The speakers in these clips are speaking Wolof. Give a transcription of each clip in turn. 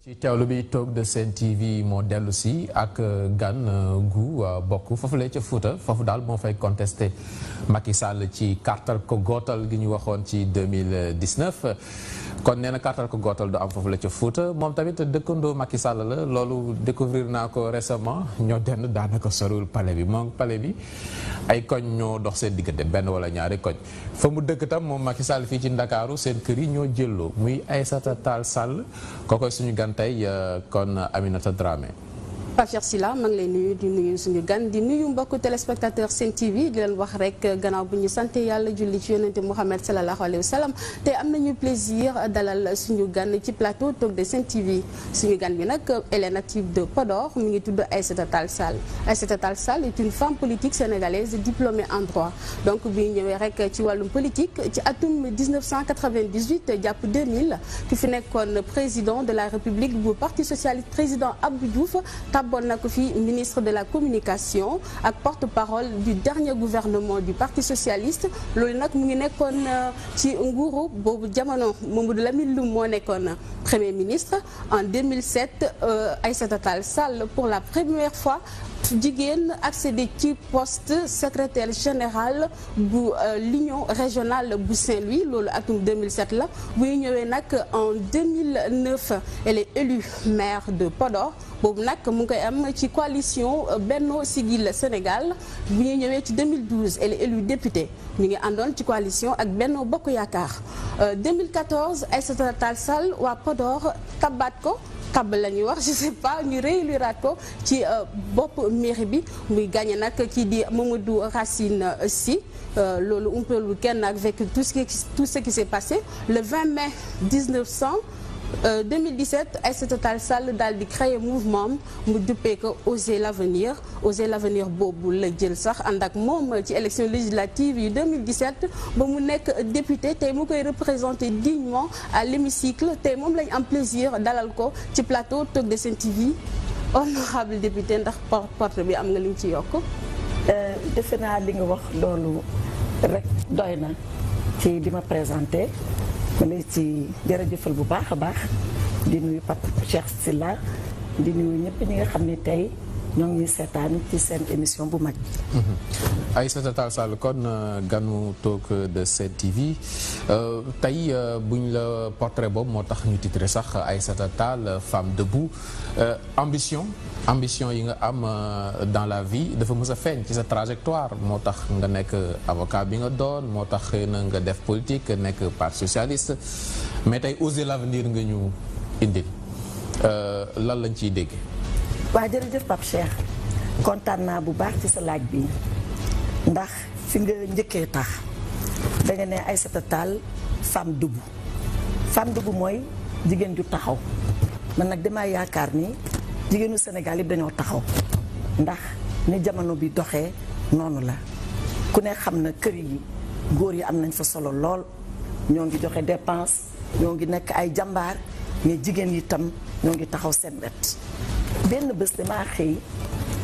ci teewlu bi toog de Sen TV moo dellu si ak gan gu bokk foofu la ca Fouta foofu daal moo fay contesté Macky Sall ci kartal ko gootal gi ñu waxoon ci 2019 kon nee na kartal ko gootal du am foofu la ca Fouta moom tamit dëkkandoo Macky Sall la loolu découvrir naa ko récemment ñoo denn daanaka soriwul palais bi moom palais bi ay koñ ñoo dox seen diggante benn wala ñaari koñ fa mu dëkk tam moom Macky Sall fii ci Ndakaaru seen kër yi ñoo jëlloo muy Aïssata Tall Sall kookoy suñu gan tey kon Aminata Dramé. Pape Cheikh Sylla maa ngi lay nuyu di nuyu suñu gan di nuyu mbokku téléspectateur Sen TV di leen wax rek gannaaw bu ñu sant yàlla julli ci yonente Mouhamed sallallahu alayhi wa sallam te am nañu plaisir dalal suñu gan ci plateau toog de Sen TV suñu gan bi nag elle est native de Podor mi ngi tudd Aïssata Tall Sall. Aïssata Tall Sall est une femme politique sénégalaise diplômée en droit donc bi ñu ñëwee rek ci wàllum politique ci atum 1998 jàpp 2000 ki fi nekkoon président de la République bu parti socialiste président Abdou Diouf. bon na ko fi ministre de la communication ak porte-parole du dernier gouvernement du parti socialiste loolu nag mu ngi nekkoon ci nguuru boobu jamono Mamadou Lamine Loum moo nekkoon premier ministre en 2007 Aïssata Tall Sall pour la première fois jigéen accédé ci poste secrétaire général bu l'union régionale bu Saint-Louis loolu atum 2007 la bu ñu ñëwee nag en 2009 elle est élue maire de Podor boobu nag mu ngi koy am ci coalition Benno Siggil Sénégal bu ñu ñëwee ci 2012 elle est élue députée ñu ngi àndoon ci coalition ak Benno Bokk Yaakaar 2014 Aïssata Tall Sall waa Podor tabaat ko tab la ñuy wax je sais pas ñu rééliraat ko ci bopp mairie bi muy gagné nag kii di Mamadou Racine Sy loolu umpelu kenn avec tout ce qui s'est passé le 20 mai 2017 Aïssata Tall Sall daal di créer mouvement mu duppee ko Oser l'avenir boobu la jël sax ànd ak moom ci élection législative yu 2017 ba mu nekk député tey mu koy représenté dignement à l'hémicycle tey moom lañ am plaisir dalal ko ci plateau Talk de Sen TV honorable député ndax porte bi am nga li nga ci yokk. defe naa li nga wax loolu rek doy na ci di ma présenté. ma lay ci jërëjëfal bu baax a baax di nuyu Pape Cheikh Sylla di nuyu ñëpp ñi nga xam ne tey ñoo ngi seetaan ci seen émission bu mag. Aïssata Tall Sall kon ganu Talk de Sen TV tey buñ la portrait boobu moo tax ñu titré sax Aïssata Tall femme debout ambition yi nga am dans la vie dafa mës a feeñ ci sa trajectoire moo tax nga nekk avocat bi nga doon moo tax xëy na nga def politique nekk parti socialiste mais tey Oser l'avenir nga ñu indil lan lañ ciy dégg. waa jërëjëf Pape Cheikh kontaan naa bu baax ci sa laaj bi ndax fi nga njëkkee tax da nga ne Aïssata Tall femme debout mooy jigéen ju taxaw man nag damaa yaakaar ni jigéenu Sénégal yëpp dañoo taxaw ndax ni jamono bi doxee noonu la ku ne xam na kër yi góor yi am nañ fa solo lool ñoo ngi joxe dépense ñoo ngi nekk ay jàmbaar mais jigéen yi tam ñoo ngi taxaw seen wet benn bés damaa xëy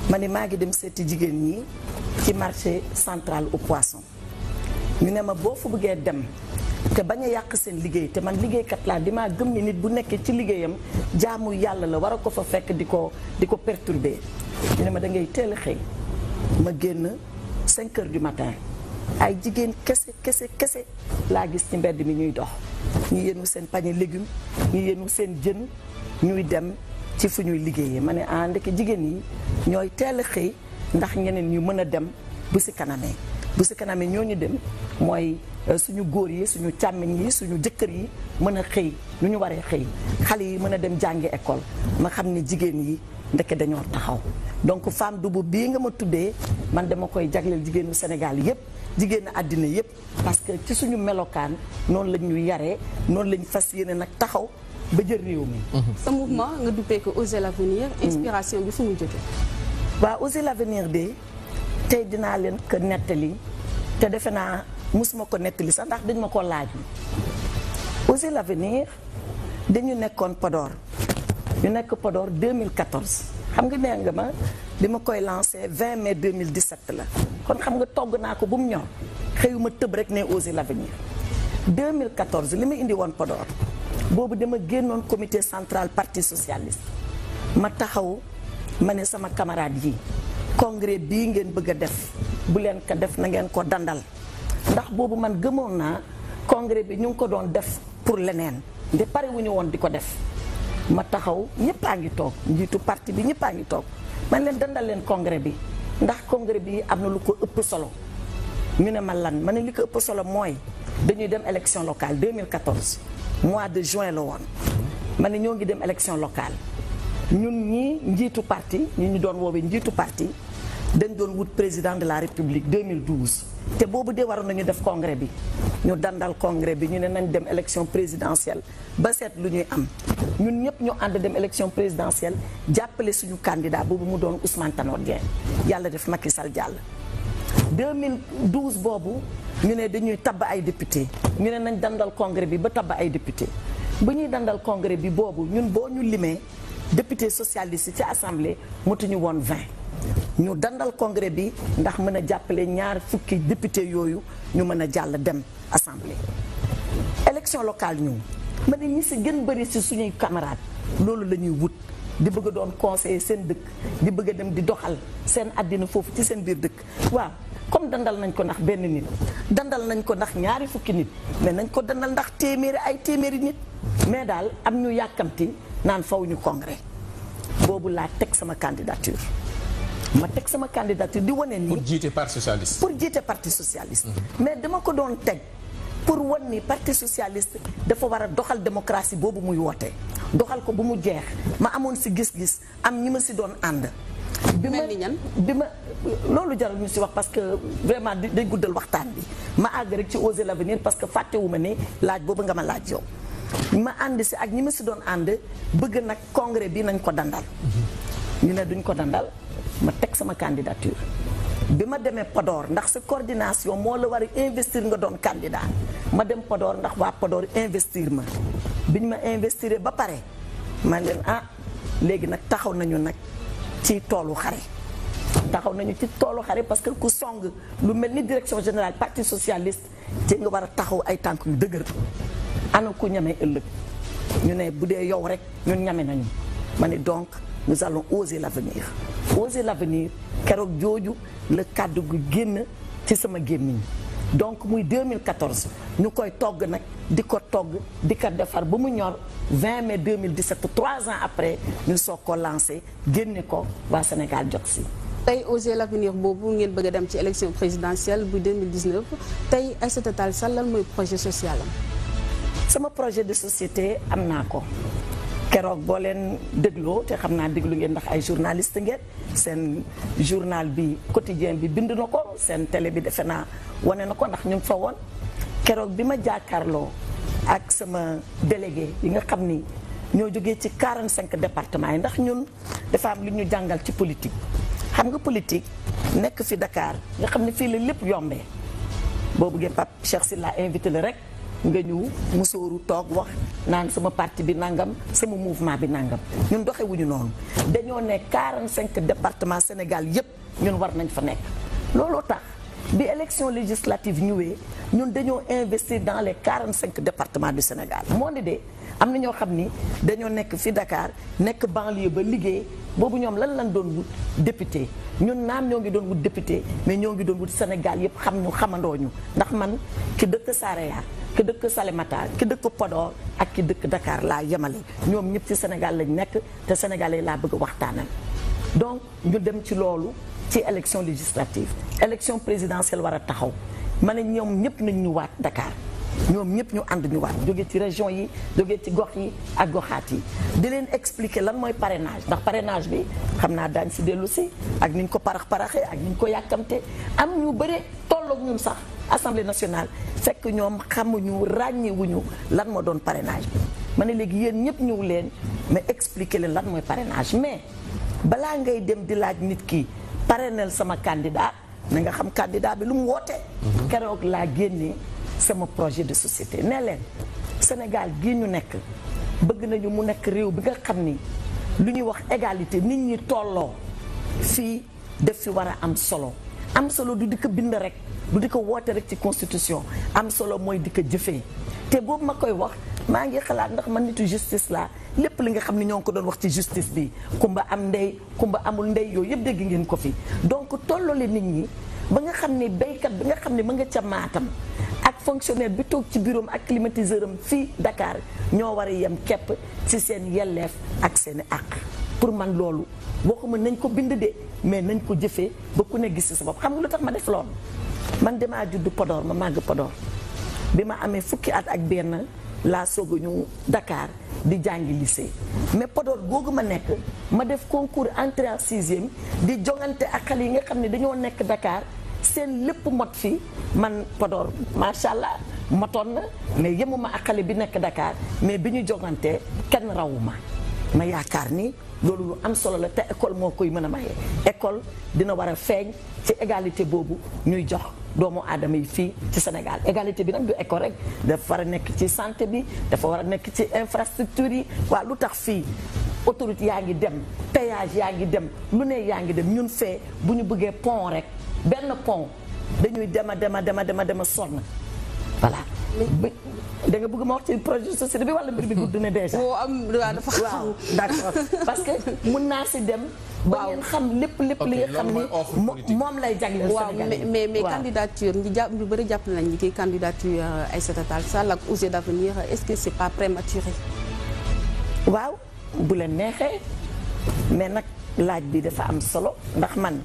ma ne maa ngi dem seeti jigéen ñi ci marché central au poisson ñu ne ma boo fa bëggee dem te bañ a yàq seen liggéey te man liggéeykat laa damaa gëm ni nit bu nekkee ci liggéeyam jaamu yàlla la war a ko fa fekk di ko perturber ñu ne ma da ngay teel a xëy ma génn 5 heures du matin ay jigéen kese laa gis ci mbedd mi ñuy dox ñu yenu seen panier légumes ñu yenu seen jën ñuy dem ci fu ñuy liggéeyee ma ne ndeke jigéen yi ñooy teel a xëy ndax ñeneen ñu mën a dem bu si kanamee ñooñu dem mooy suñu góor yi suñu càmmiñ yi suñu jëkkër yi mën a xëy lu ñu waree xëy xale yi mën a dem jàngi école ma xam ne jigéen yi ndeke dañoo taxaw donc femme debout bii nga ma tuddee man dama koy jagleel jigéenu Sénégal yépp jigéenu àddina yépp parce que ci suñu melokaan noonu lañ ñu yaree noonu lañ fas yéene nag taxaw ba jël réew mi. sa mouvement nga duppee ko Oser l'avenir inspiration bi fu mu jógee. waaw Oser l'avenir de tey dinaa leen ko nettali te defe naa musuma ko nettali sax ndax dañ ma ko laaj. Oser l'avenir dañu nekkoon Podor ñu nekk Podor 2014 xam nga nee nga ma bi ma koy lancé 20 mai 2017 la kon xam nga togg naa ko bu mu ñor xëyuma tëb rek ne Oser l'avenir 2014 li ma indi woon Podor boobu dama génnoon comité central parti socialiste ma taxaw ma ne sama camarade yi congrès bii ngeen bëgg a def bu leen ko def na ngeen ko dandal ndax boobu man gëmoon naa congrès bi ñu ngi ko doon def pour leneen nde pare wu ñu woon di ko def ma taxaw ñëpp a ngi toog njiitu parti bi ñëpp a ngi toog man leen dandal leen congrès bi ndax congrès bi am na lu ko ëpp solo ñu ne ma lan ma ne li ko ëpp solo mooy dañuy dem élection locale 2014 mois de juin la woon ma ne ñoo ngi dem élection locale ñun ñii njiitu parti ñu doon woowee njiitu parti dañ doon wut président de la république 2012 te boobu de waroon nañu def congrès bi ñu dandal congrès bi ñu ne nañ dem élection présidentielle ba seet lu ñuy am ñun ñëpp ñu ànd dem élection présidentielle jàppale suñu candidat boobu mu doon Ousmane Tanor Dieng yàlla def Macky Sall jàll 2012 boobu ñu ne dañuy tabb ay député ñu ne nañ dandal congrès bi ba tabb ay député bu ñuy dandal congrès bi boobu ñun boo ñu limee député socialiste ci assemblée mutuñu woon 20 ñu dandal congrès bi ndax mën a jàppale ñaar fukki député yooyu ñu mën a jàll dem assemblée. élection locale ñu ma ne ñi si gën bëri si suñuy camarades loolu la ñuy wut di bëgg a doon conseiller seen dëkk di bëgg a dem di doxal seen àddina foofu ci seen biir dëkk waaw comme dandal nañ ko ndax benn nit dandal nañ ko ndax ñaari fukki nit mais nañ ko dandal ndax téeméeri nit mais daal am ñu yàkkamti naan faw ñu congrès boobu laa teg sama candidature ma teg sama candidature di wane ni. pour jiite parti socialiste. pour jiite parti socialiste. mais dama ko doon teg pour wan ni parti socialiste dafa war a doxal démocratie boobu muy woote doxal ko bu mu jeex ma amoon si gis-gis am ñi ma si doon ànd. bi ma loolu jarul ñu si wax parce que vraiment day guddal waxtaan bi ma àgg rek ci oser l'avenir parce que fàttewu ma ni laaj boobu nga ma laaj yow. ma ànd si ak ñi ma si doon ànd bëgg nag congrès bi nañ ko dandal ñu ne duñ ko dandal ma teg sama candidature bi ma demee Podor ndax sa coordination moo la war a investir nga doon candidat ma dem Podor ndax waa Podor investir ma biñ ma investir ba pare ma leen léegi nag taxaw nañu nag ci toolu xare parce que ku song lu mel ni direction générale parti socialiste ci nga war a taxaw ay tànk yu dëgër ana ku ñamee ëllëg ñu ne bu dee yow rek ñun ñame nañu ma ne donc nous allons oser l'avenir keroog jooju la kàddu gu génn ci sama gémmiñ donc muy 2014 ñu koy togg nag di ko defar ba mu ñor 20 mai 2017 3 ans après ñu soog ko lancé génne ko waa Sénégal jot si. tey oser l'avenir boobu ngeen bëgg a dem ci élection présidentielle bu 2019 tey Aïssata Tall Sall lan mooy projet social am. sama projet de société am naa ko keroog boo leen dégloo te xam naa déglu ngeen ndax ay journaliste ngeen seen journal bi quotidien bi bind na ko seen télé bi defe naa wane na ko ndax ñu ngi fa woon keroog bi ma jàkkaarloo ak sama délégué yi nga xam ni ñoo jógee ci 45 départements yi ndax ñun dafa am lu ñu jàngal ci politique xam nga politique nekk fi Dakar nga xam ne fii la lépp yombee boobu ngeen Pape Cheikh Sylla invité la rek nga ñëw musóoru toog wax naan sama parti bi nangam sama mouvement bi nangam ñun doxewuñu noonu dañoo ne 45 départements Sénégal yépp ñun war nañ fa nekk looloo tax bi élection législative ñëwee ñun dañoo investir dans les 45 départements du Sénégal moo ne de am na ñoo xam ni dañoo nekk fi Dakar nekk banlieue ba liggéey boobu ñoom lan doon wut député ñun naam ñoo ngi doon wut député mais ñoo ngi doon wut Sénégal yépp xamandoo ñu ndax man ki dëkk Saraya ki dëkk Salémata ki dëkk Podor ak ki dëkk Dakar laa yemale ñoom ñëpp ci Sénégal lañ nekk te sénégalais laa bëgg a waxtaanal donc ñu dem ci loolu ci élection législative élection présidentielle war a taxaw ma ne ñoom ñëpp nañ ñu waat Dakar ñoom ñëpp ñu ànd ñu waat jóge ci région yi jóge ci gox yi ak goxaat yi di leen expliquer lan mooy parrainage ndax parrainage bi xam naa daañ si dellu si ak niñ ko paraxee ak niñ ko yàkkamte am ñu bëre tolloog ñun sax Assemblée nationale fekk ñoom xamuñu ràññewuñu lan moo doon parrainage bi ma ne léegi yéen ñëpp ñëw leen mais expliquer leen lan mooy parrainage mais balaa ngay dem di laaj nit ki parrainel sama candidat na nga xam candidat bi lu mu woote keroog laa génnee sama projet de société ne leen Sénégal gii ñu nekk bëgg nañu mu nekk réew bi nga xam ni lu ñuy wax égalité nit ñi tolloo fii def fi war a am solo du di ko bind rek du di ko woote rek ci constitution am solo mooy di ko jëfee te boobu ma koy wax maa ngi xalaat ndax man nitu justice laa lépp li nga xam ne ñoo ngi ko doon wax ci justice bi kumba am ndey kumba amul ndey yooyu yëpp dégg ngeen ko fi donc tollole nit ñi ba nga xam ne béykat bi nga xam ne ma nga ca Matam ak fonctionnaire bi toog ci bureau ak climatiseur am fii Dakar ñoo war a yem képp ci seen yelleef ak seen i àq pour man loolu waxuma nañ ko bind de mais nañ ko jëfee ba ku ne gis ci sa bopp xam nga lu tax ma def loolu man damaa judd Podor ma màgg Podor bi ma amee fukki at ak benn laa soog a ñëw Dakar di jàngi lycée mais Podor googu ma nekk ma def concours entrée en sixième di jongante ak xale yi nga xam ne dañoo nekk Dakar seen lépp mot fi man Podor macha allah motoon na mais yemuma ak xale bi nekk Dakar mais bi ñu jongantee kenn rawuma ma yaakaar ni loolu lu am solo la te école moo koy mën a maye école dina war a feeñ ci égalité boobu ñuy jox doomu aadama yi fii ci Sénégal égalité bi nag du école rek dafa war a nekk ci santé bi dafa war a nekk ci infrastructure yi waaw lu tax fii autorité yaa ngi dem péage yaa ngi dem lu ne yaa ngi dem ñun fee bu ñu bëggee pont rek benn pont dañuy dema sonn voilà da nga bëgg ma wax ci projet société bi wala mbir bi gudd na déjà waaw d'accord parce que mun naa si dem ba ngeen xam lépp li nga xam ni moom lay jagleel Sénégal mais candidature ñu bëri jàpp nañ ni ki candidature Aïssata Tall Sall ak Oser d'avenir est-ce que c'est pas prématuré waaw bu leen neexee mais nag laaj bi dafa am solo ndax man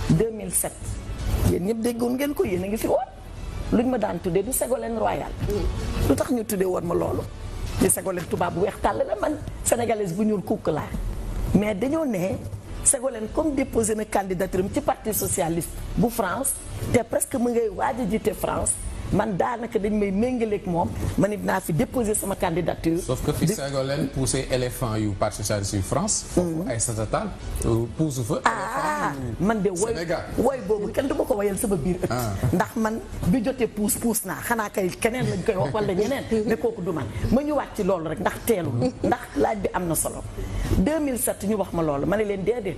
2007 yéen ñëpp déggoon ngeen ko yéen a ngi fi woon luñ ma daan tuddee du Ségolène Royal lu tax ñu tuddee woon ma loolu di Ségolène tubaab bu weex tàll la man sénégalaise bu ñuul kukk laa mais dañoo ne Ségolène comme déposé na candidature am ci parti socialiste bu France te presque mu ngay waaj a jiite France man daanaka dañ may méngaleeg moom man it naa fi déposé sama candidature. sauf que fi Ségolène poussé éléphant yu parti socialiste yu France. foofu Aïssata Tall pousse fa. man de woy boobu kenn du ma ko woyal sama biir ëtt. ndax man bi jotee puus naa xanaa kay keneen lañ koy wax wala ñeneen. ne kooku du man ma ñëwaat ci loolu rek ndax teelu ndax laaj bi am na solo. 2007 ñu wax ma loolu ma ne leen déedéet.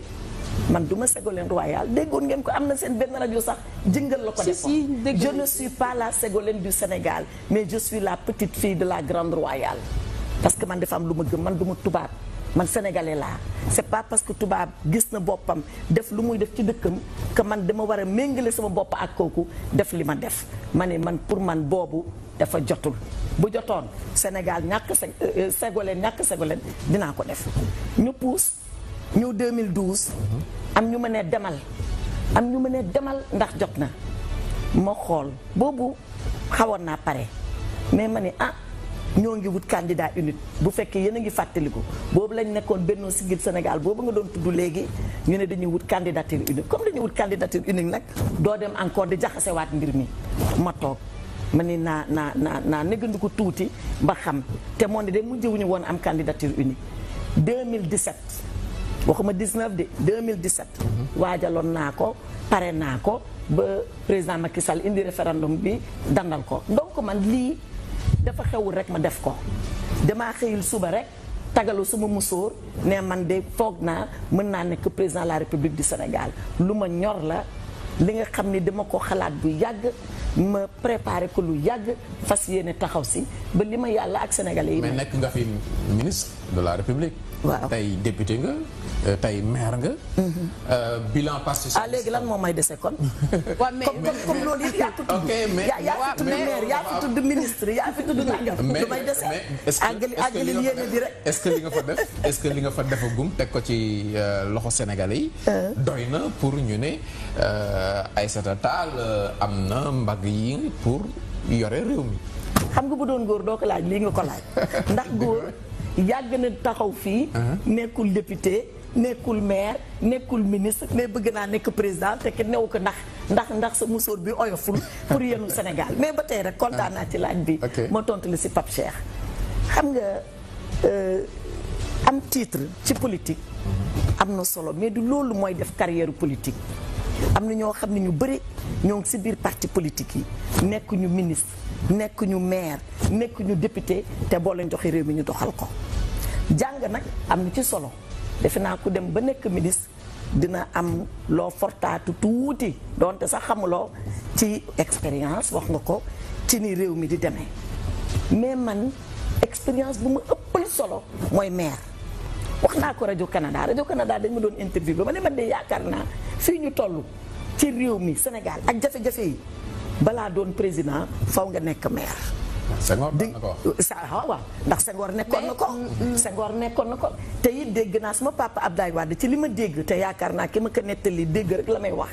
man du ma Ségolène Royal déggoon ngeen ko am na seen benn rajo sax jëngal la ko defoon je ne suis pas la Ségolène du Sénégal mais je suis la petite fille de la grande royale parce que man dafa am lu ma gëm man du ma tubaab man sénégalais laa c'est pas parce que tubaab gis na boppam def lu muy def ci dëkkam que man dama war a méngale sama bopp ak kooku def li ma def ma ne man pour man boobu dafa jotul bu jotoon Sénégal ñàkk Ségolène ñàkk Ségolène dinaa ko def ñu puus ñëw 2012 am ñu ma ne demal ndax jot na ma xool boobu xawoon naa pare mais ma ne ñoo ngi wut candidat unique bu fekkee yéen a ngi fàttaliku boobu lañ nekkoon Benno Siggil Sénégal boobu nga doon tudd léegi ñu ne dañuy wut candidature unique comme dañuy wut candidature unique nag doo dem encore di jaxasewaat mbir mi ma toog ma ni naa néggandiku tuuti ba xam te moo ne de mujjewuñu woon am candidature unique 2017 waxuma 19 de 2017. waajaloon naa ko pare naa ko ba président Macky Sall indi référendum bi dandal ko donc man lii dafa xewul rek ma def ko damaa xëyul suba rek tagalu sama musóor ne man de foog naa mën naa nekk président de la République du Sénégal lu ma ñor la li nga xam ni dama ko xalaat bu yàgg ma préparé ko lu yàgg fas yéene taxaw si ba li ma yàlla ak sénégalais yi. mais nekk nga fi ministre de la République. waaw tey député nga tey maire nga. bilan parti socialiste. léegi lan moo may dese kon. waaw mais comme loolu yëpp yaa ko tudd. ok mais yaa fi tudd maire yaa fi tudd ministre yaa fi tudd nangam. lu may dese àggali yéene bi rek. est-ce que li nga fa def gum teg ko ci loxo sénégalais yi. doy na pour ñu ne Aïssata Tall am na mbagg yi pour yore réew mi. xam nga bu doon góor doo ko laaj lii nga ko laaj ndax góor yàgg na taxaw fii. nekkul député nekkul maire nekkul ministre mais bëgg naa nekk président te kenn newu ko ndax sa musóor bi oyoful pour yenu Sénégal mais ba tey rek kontaan naa ci laaj bi. moo tontu la si Pape Cheikh. xam nga am titre ci politique. am na solo mais du loolu mooy def carrière politique. am na ñoo xam ne ñu bëri ñoo ngi si biir parti politique yi nekk ñu ministre nekk ñu maire nekk ñu député te boo leen joxe réew mi ñu doxal ko jàng nag am na ci solo defe naa ku dem ba nekk ministre dina am loo fortaatu tuuti doonte sax xamuloo ci expérience wax nga ko ci ni réew mi di demee mais man expérience bu ma ëppal solo mooy maire. wax naa ko rajo Canada dañ ma doon interview ba ma ne man de yaakaar naa fii ñu toll ci réew mi Sénégal ak jafe-jafe yi balaa doon président faw nga nekk maire. Senghor waaw ndax Senghor nekkoon na ko te it dégg naa sama papa Abdoulaye Wade ci li ma dégg te yaakaar naa ki ma ko nettali dégg rek la may wax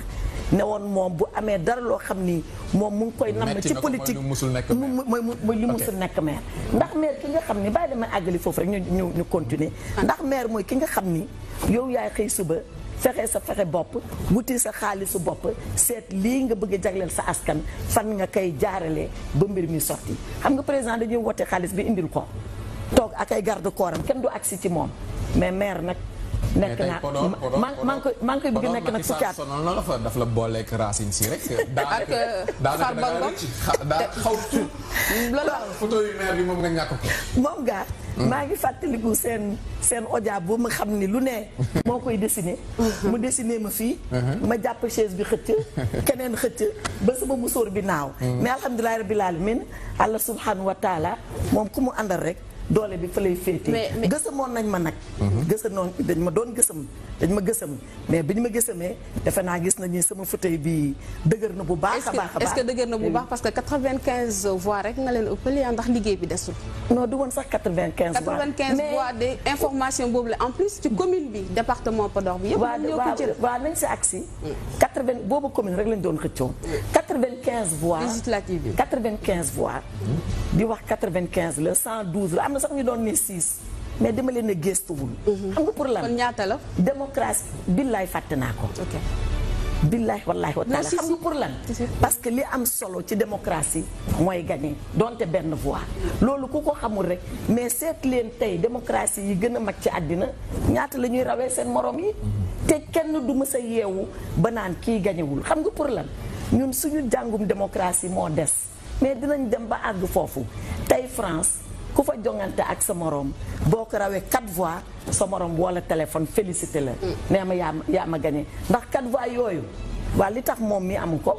ne woon moom bu amee dara loo xam ni moom mu ngi koy nam ci politique mooy li musul nekk maire. ndax maire ki nga xam ni bàyyi dama àggali foofu rek ñu continuer ndax maire mooy ki nga xam ni yow yaay xëy suba fexe sa fexe bopp wuti sa xaalisu bopp seet lii nga bëgg a jagleel sa askan fan nga koy jaarale ba mbir mi sotti xam nga président dañuy wote xaalis bi indil ko toog ak ay garde corps am kenn du agsi ci moom mais maire nag nekk naa maa ngi koy bëgg nekk nag fukki at sonal na la fa daf la booleeg racine si rek daanaka xaw tuut photo yu maire bi moom nga ñàkk ko moom gaa maa ngi fàttaliku seen odia bu ma xam ni lu ne moo koy dessiné mu dessiné ma fii ma jàpp chaise bi xëcc keneen xëcc ba sama musóor bi naaw mais alhamdulilahi rabbil alamin Allah subhanahu wa taala moom ku mu àndal rek doole bi fa lay féete gësamoon nañ ma nag gësanoon dañ ma doon gësam mais bi ñu ma gësamee defe naa gis nañu sama fauteuil bi dëgër na bu baax a baax a baax est-ce que dëgër na bu baax parce que 95 voix rek nga leen ëppale ndax liggéey bi desul non du woon sax 95 voix de information boobu la en plus ci commune bi département Podor bi yëpp ñoo ko jël waaw nañ si agsi 80 boobu commune rek lañ doon xëccoo 95 voix législative bi 95 voix di wax 95 la 112 la am na sax ñu doon ne 6 mais dama leen a gëstuwul. xam nga pour lan kon ñaata la. démocratie billaay fàtte naa ko. ok billaay wallaahi wa taala xam nga pour lan. parce que li am solo ci démocratie mooy gagné donte benn voix. loolu ku ko xamul rek mais seet leen tey démocratie yi gën a mag ci àddina ñaata la ñuy rawee seen morom yi. te kenn du mës a yeewu ba naan kii gañewul xam nga pour lan ñun suñu jàngum démocratie moo des mais dinañ dem ba àgg foofu tey France. ku fa jongante ak sa morom boo ko rawee 4 voix sa morom wala téléphone félicité la. nee ma yaa ma gagné ndax 4 voix yooyu waa li tax moom mi amu ko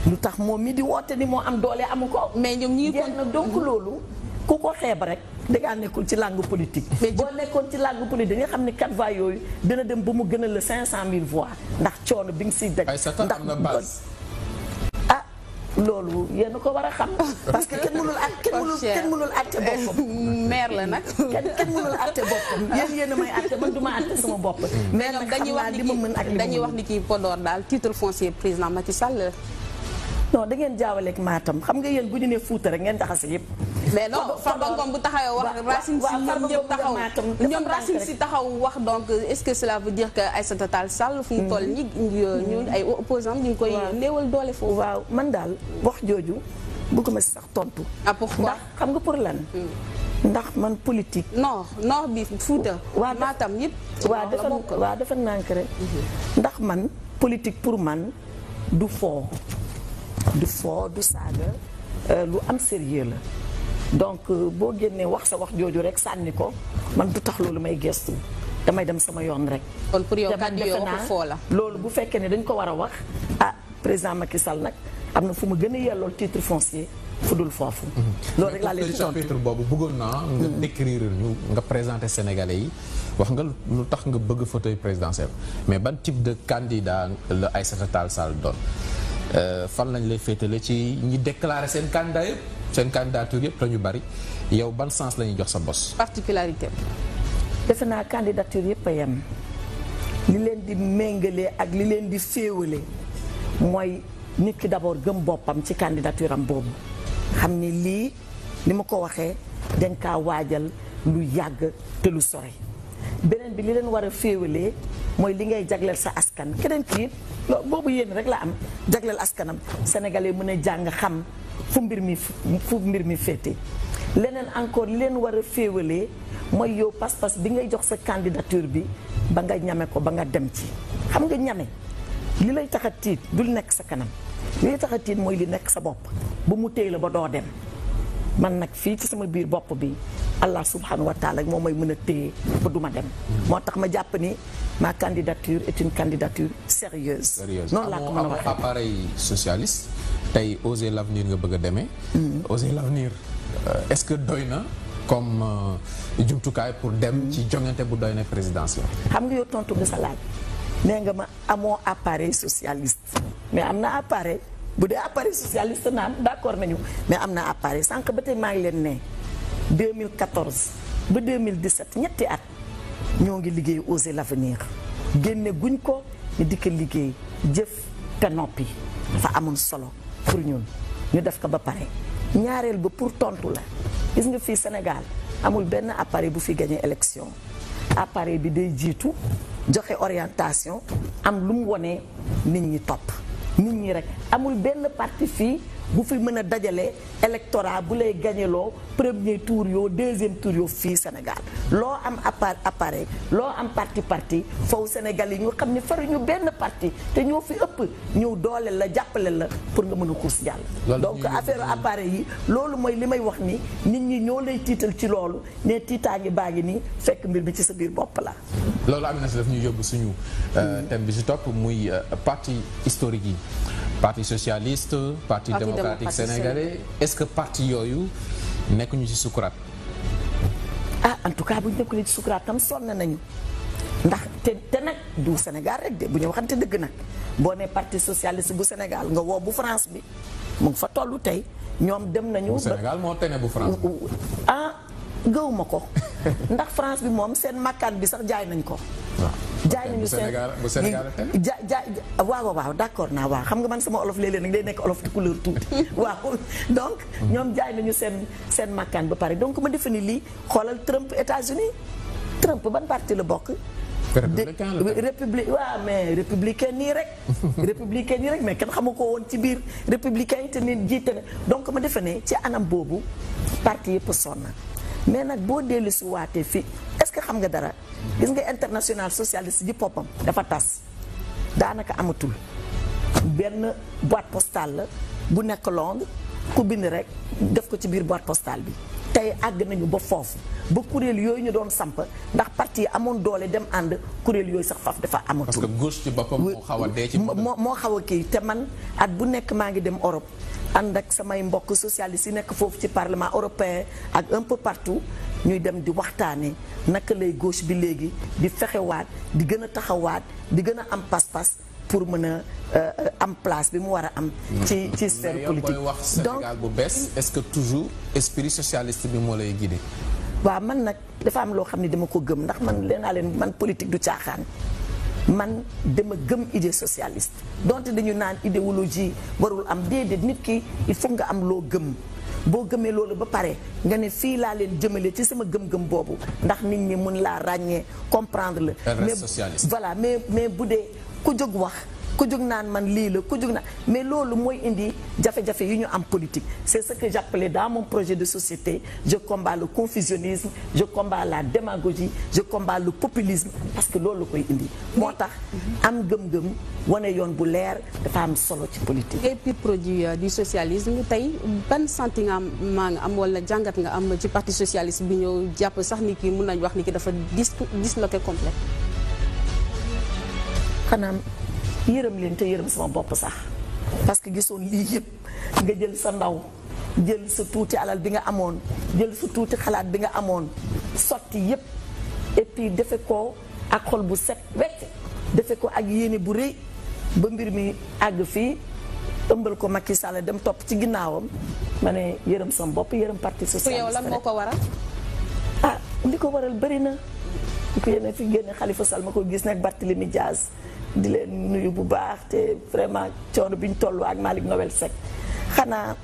lu tax moom mi di woote ni moo am doole amu ko. mais ñoom ñi kon nag donc loolu ku ko xeeb rek dangaa nekkul ci langue politique. boo nekkoon ci langue politique nga xam ne 4 voix yooyu dina dem ba mu gën a la 500000 voix ndax coono bi nga siy daj. ndax am na base. loolu yéen ko war a xam parce que kenn mënul àtte boppam maire la nag kenn mënul àtte boppam yéen a may àtte man du ma àtte sama bopp mais nag xam naa li ma mën ak li dañuy wax ni kii Podor daal titre foncier président Macky Sall non da ngeen jaawaleeg Matam xam nga yéen bu ñu nee Fuuta rek ngeen jaxase yëpp mais non Farba Ngom bu taxawee wax Racine Sy ñoom ñëpp taxaw ñoom Racine Sy taxaw wax donc est-ce que cela veut dire que Aïssata Tall Sall fu mu toll ñi ñun ay opposants ñu ngi koy néewal doole foofu waaw man daal wax jooju bëgguma si sax tontu pourquoi ndax xam nga pour lan ndax man politique non bi Fuuta Matam yëpp waaw dafa nànk rek ndax man politique pour man du foo du saaga lu am sérieux la donc boo génnee wax sa wax jooju rek sànni ko man du tax loolu may gestu damay dem sama yoon rek. kon pour yow kàddu yoo ko foo la loolu bu fekkee ne dañ ko war a wax président Macky Sall nag am na fu mu gën a yellool titre foncier fu dul foofu. loolu rek laa leen di tontu chapitre boobu bëggoon naa nga décrire ñu nga présenter Sénégalais yi wax nga lu tax nga bëgg fauteuil présidentiel mais ban type de candidat la Aïssata Tall Sall doon. fan lañ lay féetale ci ñi déclaré seen candidat yëpp seen candidature yëpp la ñu bari yow ban sens la ñuy jox sa bos. particularité. defe naa candidature yëpp a yem li leen di méngale ak li leen di féewale mooy nit ki d'abord gëm boppam ci candidature am boobu xam ni lii ni ma ko waxee dañ kaa waajal lu yàgg te lu sore beneen bi li leen war a féewalee mooy li ngay jagleel sa askan keneen kii loolu boobu yéen rek la am jagleel askanam sénégalais mën a jàng xam fu mbir mi féete leneen encore li leen war a féewalee mooy yow pas-pas bi ngay jox sa candidature bi ba nga ñame ko ba nga dem ci xam nga ñame li lay tax a tiit dul nekk sa kanam li lay tax a tiit mooy li nekk sa bopp ba mu téy la ba doo dem man nag fii ci sama biir bopp bi Allah subhanahu wa taala moom mooy mën a téye ba duma dem moo tax ma jàpp ni ma candidature est une candidature sérieuse noonu laa ko mën a waxee appareil socialiste tey Osez l'avenir nga bëgg a demee Osez l'avenir est-ce que doy na comme jumtukaay pour dem ci joŋante bu doy na présidentielle. xam nga yow tontu nga sa laaj nee nga ma amoo appareil socialiste mais am na appareil bu dee appareil socialiste naan d'accord nañu mais am na appareil sànq ba tey maa ngi leen ne 2014 ba 2017 ñetti at ñoo ngi liggéey Oser l'avenir génne guñ ko ñu di ko liggéey jëf te noppi dafa amoon solo pour ñun ñu def ko ba pare ñaareel ba pour tontu la gis nga fii Sénégal amul benn appareil bu fi gagné élection appareil bi day jiitu joxe orientation am lu mu wone nit ñi topp nit ñi rek amul benn parti fii bu fi mën a dajale électorat bu lay gañeloo premier tour yoo deuxième tour yoo fii Sénégal loo am appareil loo am parti foofu Sénégal yi ñu xam ne faruñu benn parti te ñoo fi ëpp ñëw doole la jàppale la pour nga mën a xuus jàll donc affaire appareil yi loolu mooy li may wax ni nit ñi ñoo lay tiital ci loolu ne tiitaangi baa ngi nii fekk mbir mi ci sa biir bopp la loolu am na si daf ñu yóbbu suñu thème bi si topp muy parti historique yi parti socialiste parti démocratique sénégalais est-ce que parti yooyu nekkuñu ci sukuraat. en tout cas bu ñu nekkul ci sukuraat tam sonn nañu ndax te nag du Sénégal rek de bu ñu waxante dëgg nag boo nee parti socialiste bu Sénégal nga woo bu France bi mu ngi fa tollu tey ñoom dem nañu. bu Sénégal moo tene bu France bi. gëwuma ko ndax France bi moom seen makkaan bi sax jaay nañ ko. jaay nañu seen bu Sénégal waaw d'accord naa waaw xam nga man sama olof léeg-léeg nag day nekk olof de couleur tuuti waaw donc ñoom jaay nañu seen makkaan ba pare donc ma defe ni lii xoolal Trump États-Unis Trump ban parti la bokk. république waaw mais républicain nii rek mais kenn xamu ko woon ci biir républicain yi te nit jiite na donc ma defe ne ci anam boobu parti yëpp sonn mais nag boo dellu si waatee fii est-ce que xam nga dara gis nga international socialiste ji boppam dafa tas daanaka amatul benn boîte postale la bu nekk Londres ku bind rek def ko ci biir boîte postale bi tey àgg nañu ba foofu ba kuréel yooyu ñu doon samp ndax parti yi amoon doole dem ànd kuréel yooyu sax faf dafa amatul. parce que gauche ci boppam moo xaw a dee ci moo xaw a kii te man at bu nekk maa ngi dem Europe ànd ak samay mbokk socialistes yi nekk foofu ci parlement européen ak un peu partout ñuy dem di waxtaane naka lay gauche bi léegi di fexewaat di gën a taxawaat di gën a am pas-pas pour mën a am place bi mu war a am. ci sphère politique donc wax Sénégal bu bees est-ce que toujours esprit socialiste bi moo lay guider. waaw man nag dafa am loo xam ne dama ko gëm ndax man leenaa leen man politique du caaxaan man dama gëm idée socialiste donte dañu naan idéologie warul am déedéet nit ki il faut nga am loo gëm. boo gëmee loolu ba pare nga ne fii laa leen jëmale ci sama gëm-gëm boobu ndax nit ñi mun laa ràññee comprendre la. mais voilà mais bu dee ku jóg wax ku jóg naan man lii la ku jóg naan mais loolu mooy indi jafe-jafe yi ñu am politique c'est ce que j'appelais dans mon projet de société je combats le confusionnisme je combats la démagogie je combats le populisme parce que loolu la koy indi moo tax am gëm-gëm wane yoon bu leer dafa am solo ci politique. ngay pur produit du socialisme tey ban sentiment nga am wala jàngat nga am ci parti socialiste bi ñëw jàpp sax ni ki mun nañ wax ni ki dafa disloqué complet. xanaa yërëm leen te yërëm sama bopp sax parce que gisoon lii yëpp nga jël sa ndaw jël sa tuuti alal bi nga amoon jël sa tuuti xalaat bi nga amoon sotti yëpp et puis defe ko ak xol bu set wecc defe ko ak yéene bu rëy ba mbir mi àgg fii ëmbal ko Macky Sall dem topp ci ginnaawam ma ne yërëm sama bopp yërëm parti socialiste. yow lan moo ko waral. li ko waral bëri na li ko yéene fi génne Khalifa Sall ma ko gis nag Barthélémy Diaz di leen nuyu bu baax te vraiment coono bi ñu toll ak Malick Noël Seck xanaa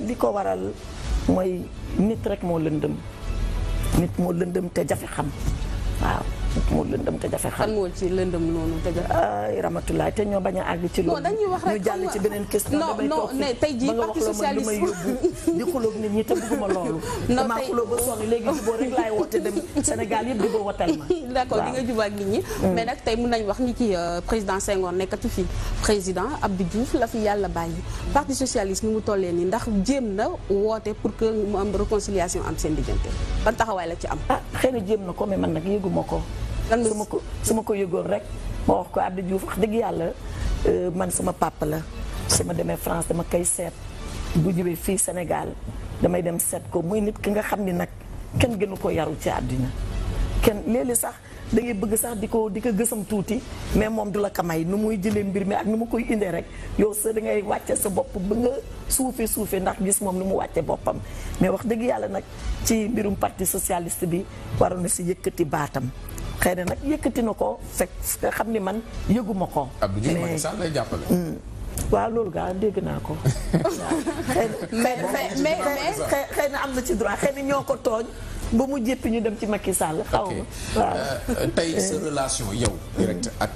li ko waral mooy nit rek moo lëndëm te jafe xam waaw nit moo lëndëm te jafe xam. kan moo ci lëndëm noonu te jafe. Ramatulaay te ñoo bañ a àgg ci loolu. non dañuy wax rek ñu jàll ci beneen question. non tey jii parti socialiste lu may yóbbu di xuloog nit ñi te bëgguma loolu. damaa xuloo ba sonn léegi jubóo rek laay woote dem Sénégal yëpp jubóo wotal ma. d'accord di nga jubóo ak nit ñi. mais nag tey mun nañ wax ni ki président Senghor nekkatu fi président Abdou Diouf la fi yàlla bàyyi parti socialiste ni mu tollee nii ndax jéem na woote pour que mu am réconciliation am seen diggante ban taxawaay la ci am. xëy na jéem na ko mais man nag yëguma ko. su ma ko yëgoon rek ma wax ko Abdou Diouf wax dëgg yàlla man sama papa la su ma demee France dama koy seet bu ñëwee fii Sénégal damay dem seet ko muy nit ki nga xam ni nag kenn gënu ko yaru ci àddina kenn léeg-léeg sax da ngay bëgg sax di ko gësam tuuti mais moom du la ko may nu muy jëlee mbir mi ak nu mu koy indee rek yow sa da ngay wàcce sa bopp ba nga suufee ndax gis moom nu mu wàcce boppam mais wax dëgg yàlla nag ci mbirum parti socialiste bi waroon na si yëkkati baatam xëy na nag yëkkati na ko fekk nga xam ni man yëguma ko. Abdou Diouf Macky Sall lay jàppale. waaw loolu gaa dégg naa ko. xëy na am na ci droit xëy na ñoo ko tooñ ba mu jéppi ñu dem ci Macky Sall xaw ma. waaw tey sa relation yow. direct ak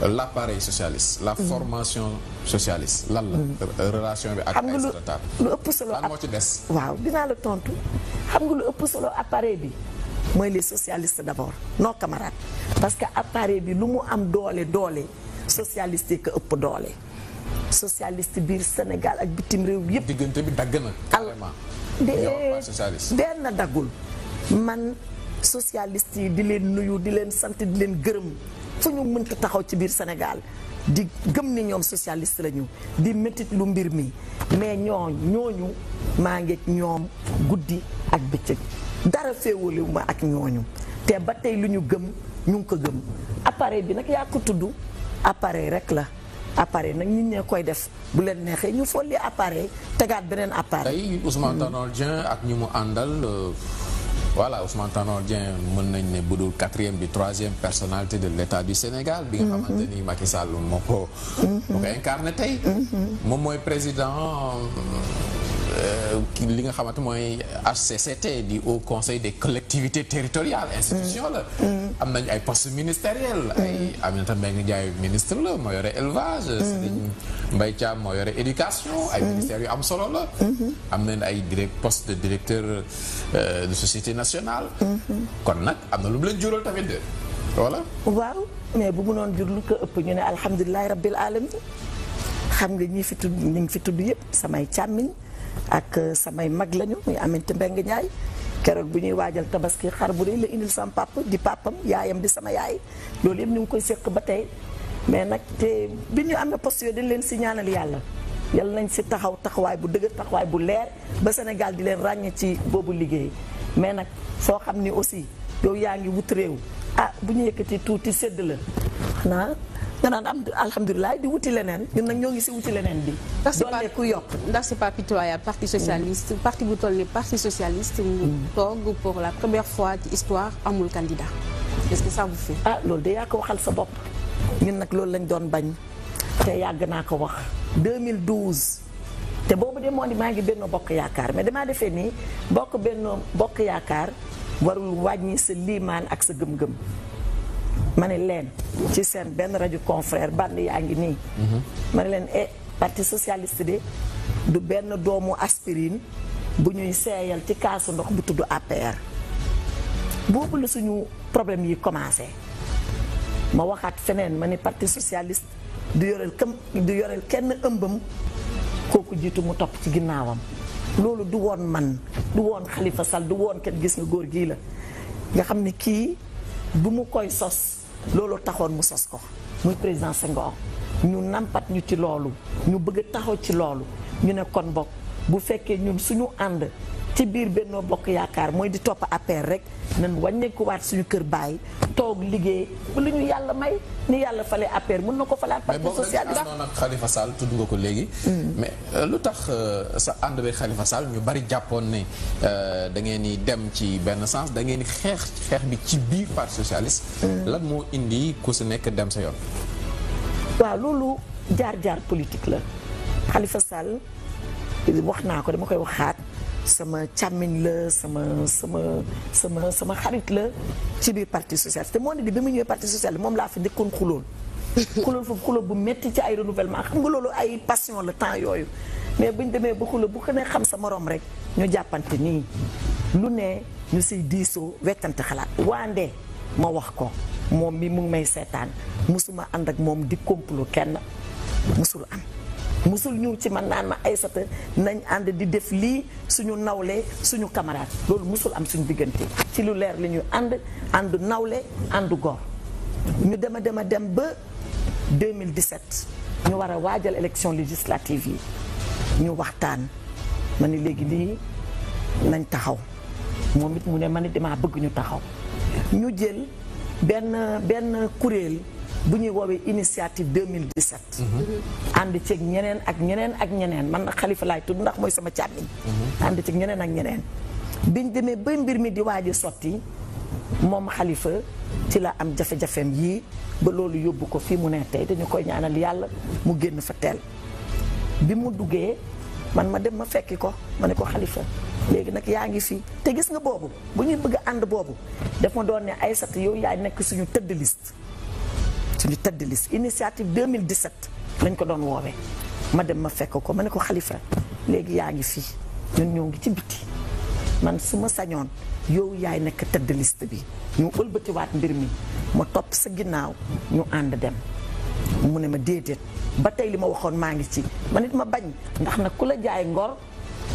l'appareil socialiste. la formation socialiste lan la. relation bi ak Aïssata Tall. lu ëpp solo lan moo ci des. waaw dinaa la tontu xam nga lu ëpp solo appareil bi mooy les socialistes d'abord nos camarades parce que appareil bi lu mu am doole socialiste yi ko ëpp doole. socialiste biir Sénégal ak bitim réew yëpp. diggante bi dagg na. carrément benn daggul man socialiste yi di leen nuyu di leen sant di leen gërëm fu ñu mënta taxaw ci biir Sénégal di gëm ni ñoom socialiste lañu di métit lu mbir mi mais ñooñu maa ngi ak ñoom guddi ak bëccëg dara féewalewu ma ak ñooñu te ba tey lu ñu gëm ñu ngi ko gëm appareil bi nag yaa ko tudd appareil rek la. appareil nag nit ñee koy def bu leen neexee ñu folli appareil tegaat beneen appareil. tey Ousmane Tanor Dieng ak ñu mu àndal voilà Ousmane Tanor Dieng mën nañ ne budul 4e bi 3e personnalité de l'État du Sénégal. bi nga xamante ni Macky Sall moo ko incarné tey. moom mooy président li nga xamante mooy HCCT di Haut Conseil des collectivités territoriales institution la. am nañu ay postes ministériels. ay Aminata Mbengue Ndiaye ministre la moo yore élevage. Serigne Mbaye Thiam moo yore éducation. ay ministères yu am solo la. am nañu ay poste de directeur de société nationale. kon nag am na lu mu leen jural tamit de voilà. waaw mais bu mu noon jur lu ko ëpp ñu ne alhamdulilah rabbil alamin xam nga ñi fi tudd ñu ngi fi tudd yëpp samay càmmiñ ak samay mag lañu muy Aminata Mbengue Ndiaye keroog bu ñuy waajal tabaski xar bu rëy la indil sama papa di papam yaayam di sama yaay loolu yëpp ñu ngi koy séq ba tey mais nag te bi ñu amee poste yooyu dañ leen si ñaanal yàlla nañ si taxawaay bu dëgër taxawaay bu leer ba Sénégal di leen ràññee ci boobu liggéey mais nag foo xam ni aussi yow yaa ngi wut réew bu ñu yëkkati tuuti sédd la xanaa nga naan am alhamdulilah di wuti leneen ñun nag ñoo ngi si wuti leneen bi. doole ku yokk ndax c'est pas pitoyable parti socialiste parti bu toll ni parti socialiste mu toog pour la première fois ci histoire amul candidat est-ce que ça vous fait. loolu de yaa ko waxal sa bopp ñun nag loolu lañ doon bañ te yàgg naa ko wax 2012 te boobu de moo di maa ngi Benno Bokk Yaakaar mais damaa defee nii Benno Bokk Yaakaar warul wàññi sa liimaan ak sa gëm-gëm. ma ne leen ci seen benn rajo confrère band yaa ngi nii. ma ne leen parti socialiste de du benn doomu aspirine bu ñuy seeyal ci kaasu ndox bu tudd APR. boobu la suñu problème yi commencé ma waxaat feneen ma ne parti socialiste du yoreel kenn ëmbam kooku jiitu mu topp ci ginnaawam. loolu du woon man du woon Khalifa Sall du woon kenn gis nga góor gii la nga xam ne kii bu mu koy sos loolu taxoon mu sos ko muy président Senghor ñu nampat ñu ci loolu ñu bëgg a taxaw ci loolu ñu ne kon bokk bu fekkee ñun suñu ànd ci biir Benno Bokk Yaakaar mooy di topp APR rek nan wàññeekuwaat suñu kër bàyyi toog liggéey bu lu ñu yàlla may ni yàlla fale APR mën na ko falaat parti socialiste. mais boobu nag Khalifa Sall tudd nga ko léegi. mais lu tax sa ànd bi Khalifa Sall ñu bari jàppoon ne da ngeen di dem ci benn sens da ngeen di xeex bi ci biir parti socialiste. lan moo indi ku si nekk dem sa yoon. waaw loolu jaar-jaar politique la Khalifa Sall wax naa ko dama koy waxaat. sama càmmiñ la sama xarit la ci biir parti socialiste te moo ne di bi mu ñëwee parti socialiste moom laa fi njëkkoon xuloon foofu xuloo bu métti ci ay renouvellement xam nga loolu ay passion la temps yooyu mais buñ demee ba xuloo bu ko ne xam sa morom rek ñu jàppante nii lu ne ñu siy diisoo weccante xalaat waande ma wax ko moom mi mu ngi may seetaan musuma ànd ak moom di complot kenn musul am musul ñëw ci man naan ma Aïssata nañ ànd di def lii suñu nawle suñu camarade loolu musul am suñu diggante ci lu leer li ñu ànd nawle ànd góor ñu dem ba 2017 ñu war a waajal élection législative yi ñu waxtaan ma ni léegi lii nañ taxaw moom it mu ne man it damaa bëgg ñu taxaw ñu jël benn kuréel bu ñuy woowee initiative 2017. ànd ceeg ñeneen ak ñeneen man nag Khalifa laay tudd ndax mooy sama càmmiñ. ànd ceeg ñeneen ak ñeneen. biñ demee ba mbir mi di waaj a sotti moom Khalifa ci la am jafe-jafeem yii ba loolu yóbbu ko fii mu ne tey dañu koy ñaanal yàlla mu génn fa teel. bi mu duggee man ma dem ma fekki ko ma ne ko Khalifa léegi nag yaa ngi fii te gis nga boobu bu ñuy bëgg a ànd boobu daf ma doon ne Aïssata yow yaay nekk suñu tëdd liste. suñu tëdd liste initiative 2017 lañ ko doon woowee ma dem ma fekk ko ma ne ko Khalifa léegi yaa ngi fii ñun ñoo ngi ci biti man su ma sañoon yow yaay nekk tëdd liste bi ñu ëlbatiwaat mbir mi ma topp sa ginnaaw ñu ànd dem mu ne ma déedéet ba tey li ma waxoon maa ngi ci man it ma bañ ndax nag ku la jaay ngor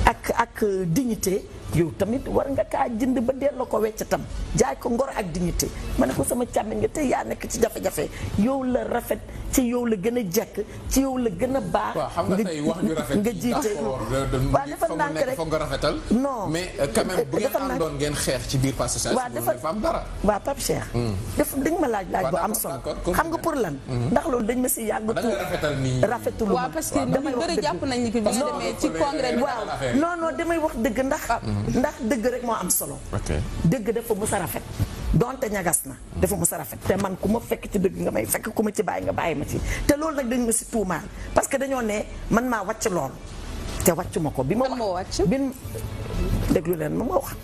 ak dignité yow tamit war nga kaa jënd ba delloo ko weccatam jaay ko ngor ak dignité ma ne ko sama càmmiñ nga tey yaa nekk ci jafe-jafe yow la rafet ci yow la gën a jekk ci yow la gën a baax. waaw xam nga tey wax ju rafet nga jiite waaw dafa ndànk rek foog nga rafetal. non mais quand même bu ngeen àndoon ngeen xeex ci biir parti socialiste dafa am dara. waaw Pape Cheikh. dañ ma laaj bu am solo. xam nga pour lan. ndax loolu dañ ma si yàgg. da nga rafetal nii rafetul ma. waaw parce que ñu bëri jàpp nañ ni que bi ñu demee ci congrès. waaw non damay wax dëgg ndax dëgg rek moo am solo. dëgg dafa mës a rafet. donte ñagas na dafa mës a rafet te man ku ma fekk ci dëgg nga may fekk ku ma ci bàyyi nga bàyyi ma ci te loolu nag dañ ma si tuumaal parce que dañoo ne man maa wàcc lool te wàccu ma ko bi ma wax déglu leen ma wax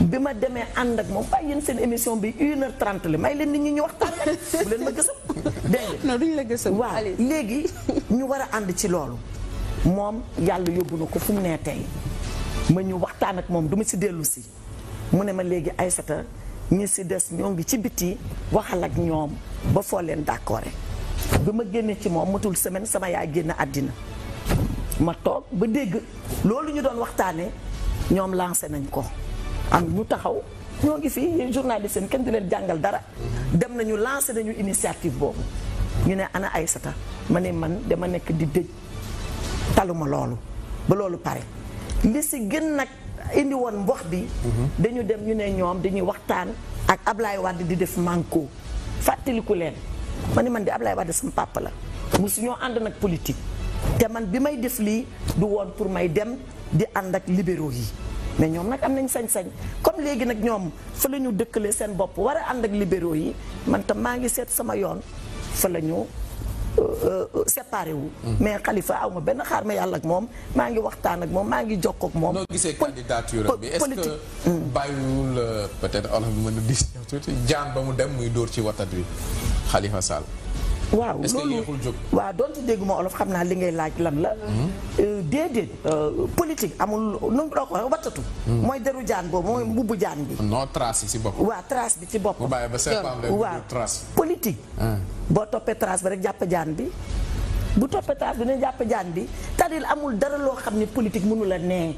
bi ma demee ànd ak moom bàyyi yéen seen émission bi 1h30 la may leen nit ñi ñu waxtaan rek bu leen ma gësam dégg nga non duñ la gësam waaw léegi ñu war a ànd ci loolu moom yàlla yóbbu na ko fu mu nee tey ma ñu waxtaan ak moom du ma si dellu si mu ne ma léegi Aïssata ñi si des ñoo ngi ci biti waxal ak ñoom ba foo leen d'accord bi ma génnee ci moom matul semaine sama yaay génn àddina ma toog ba dégg loolu ñu doon waxtaanee ñoom lancé nañ ko am ñu taxaw ñoo ngi fii journaliste kenn du leen jàngal dara dem nañu lancé nañu initiative boobu ñu ne ana Aïssata ma ne man dama nekk di dëj taluma loolu ba loolu pare li si gën nag indi woon mbox bi dañu dem ñu ne ñoom dañuy waxtaan ak Ablaye Wade di def manko fàttaliku leen ma ne man di Ablaye Wade sama papa la musu ñoo ànd nag politique te man bi may def lii du woon pour may dem di ànd ak libéraux yi mais ñoom nag am nañ sañ-sañ comme léegi nag ñoom fa la ñu dëkkale seen bopp war a ànd ak libéraux yi man tam maa ngi seet sama yoon fa la ñu séparé wu. mais Khalifa aw ma benn xaar ma yàlla ak moom maa ngi waxtaan ak moom maa ngi jokkoo ak moom. noo gisee candidature bi est-ce que bàyyiwul peut-être olof bi mën a dis tuuti jaan ba mu dem muy dóor ci watat wi Khalifa Sall. waaw est-ce que yéexul jóg. waaw doonte dégguma olof xam naa li ngay laaj lan la. déedéet politique amul nu mu doo ko wattatu. mooy deru jaan boobu mooy mbubbu jaan bi. non trace yi ci bopp. waaw trace bi ci bopp. mu bàyyi ba septembre waaw trace. politique. boo toppee trace ba rek jàpp jaan bi. bu toppee trace bi ne jàpp jaan bi c'est-à-dire amul dara loo xam ne politique mënu la nee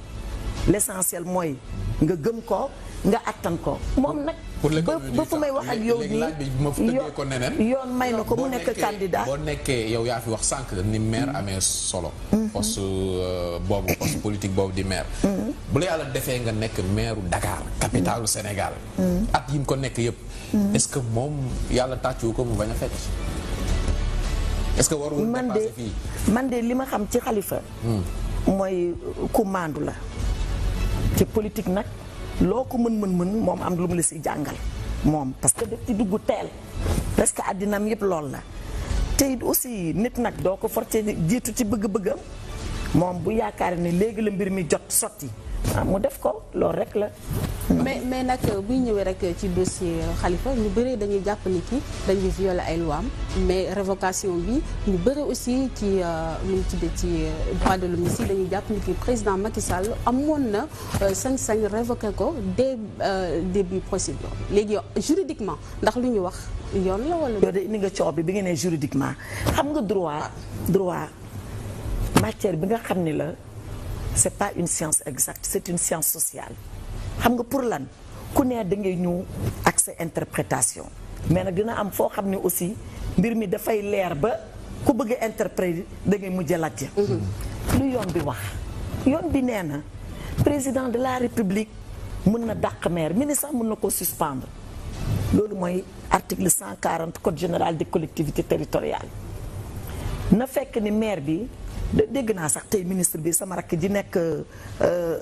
l'essentiel mooy nga gëm ko nga attan ko moom nag. ba fu may wax ak yow nii yoon may na ko mu nekk candidat. boo nekkee yow yaa fi wax sànq ni maire amee solo. poste boobu poste politique boobu di maire. bu la yàlla defee nga nekk maire Dakar capitalu Sénégal. at yi mu ko nekk yëpp. est-ce que moom yàlla tàccu ko mu bañ a fekk. est-ce que warul dépasser fii. man de li ma xam ci Khalifa. mooy ku maandu la. ci politique nag. loo ko mën moom am lu mu la si jàngal moom parce que daf ci dugg teel presque àddinam yëpp lool la te it aussi nit nag doo ko forcé jiitu ci bëgg-bëggam moom bu yaakaar ne léegi la mbir mi jot sotti mu def ko loolu rek la. mais nag buy ñëwee rek ci dossier Khalifa ñu bëri dañuy jàpp ni ki dañuy violer ay loi mais révocation bi ñu bëri aussi ci nu mu tuddee ci droit de l'homme ici dañuy jàpp ni ki président Macky Sall amoon na sañ-sañ révoquer ko dès début procédure léegi juridiquement ndax lu ñu wax yoon la wala. yow de indi nga coow bi nga nee juridiquement xam nga droit matière bi nga xam ni la. c'est pas une science exacte c'est une science sociale xam nga pour lan ku ne da ngay ñëw ak sa interprétation mais nag dina am foo xam ne aussi mbir mi dafay leer ba ku bëgg a interpréter da ngay mujj laajte lu yoon bi wax yoon bi nee na président de la république mën na dàq maire ministre sax mën na ko suspendre loolu mooy article 140 code général des collectivités territoriales na fekk ni maire bi dégg naa sax tey ministre bi sama rakk ji nekk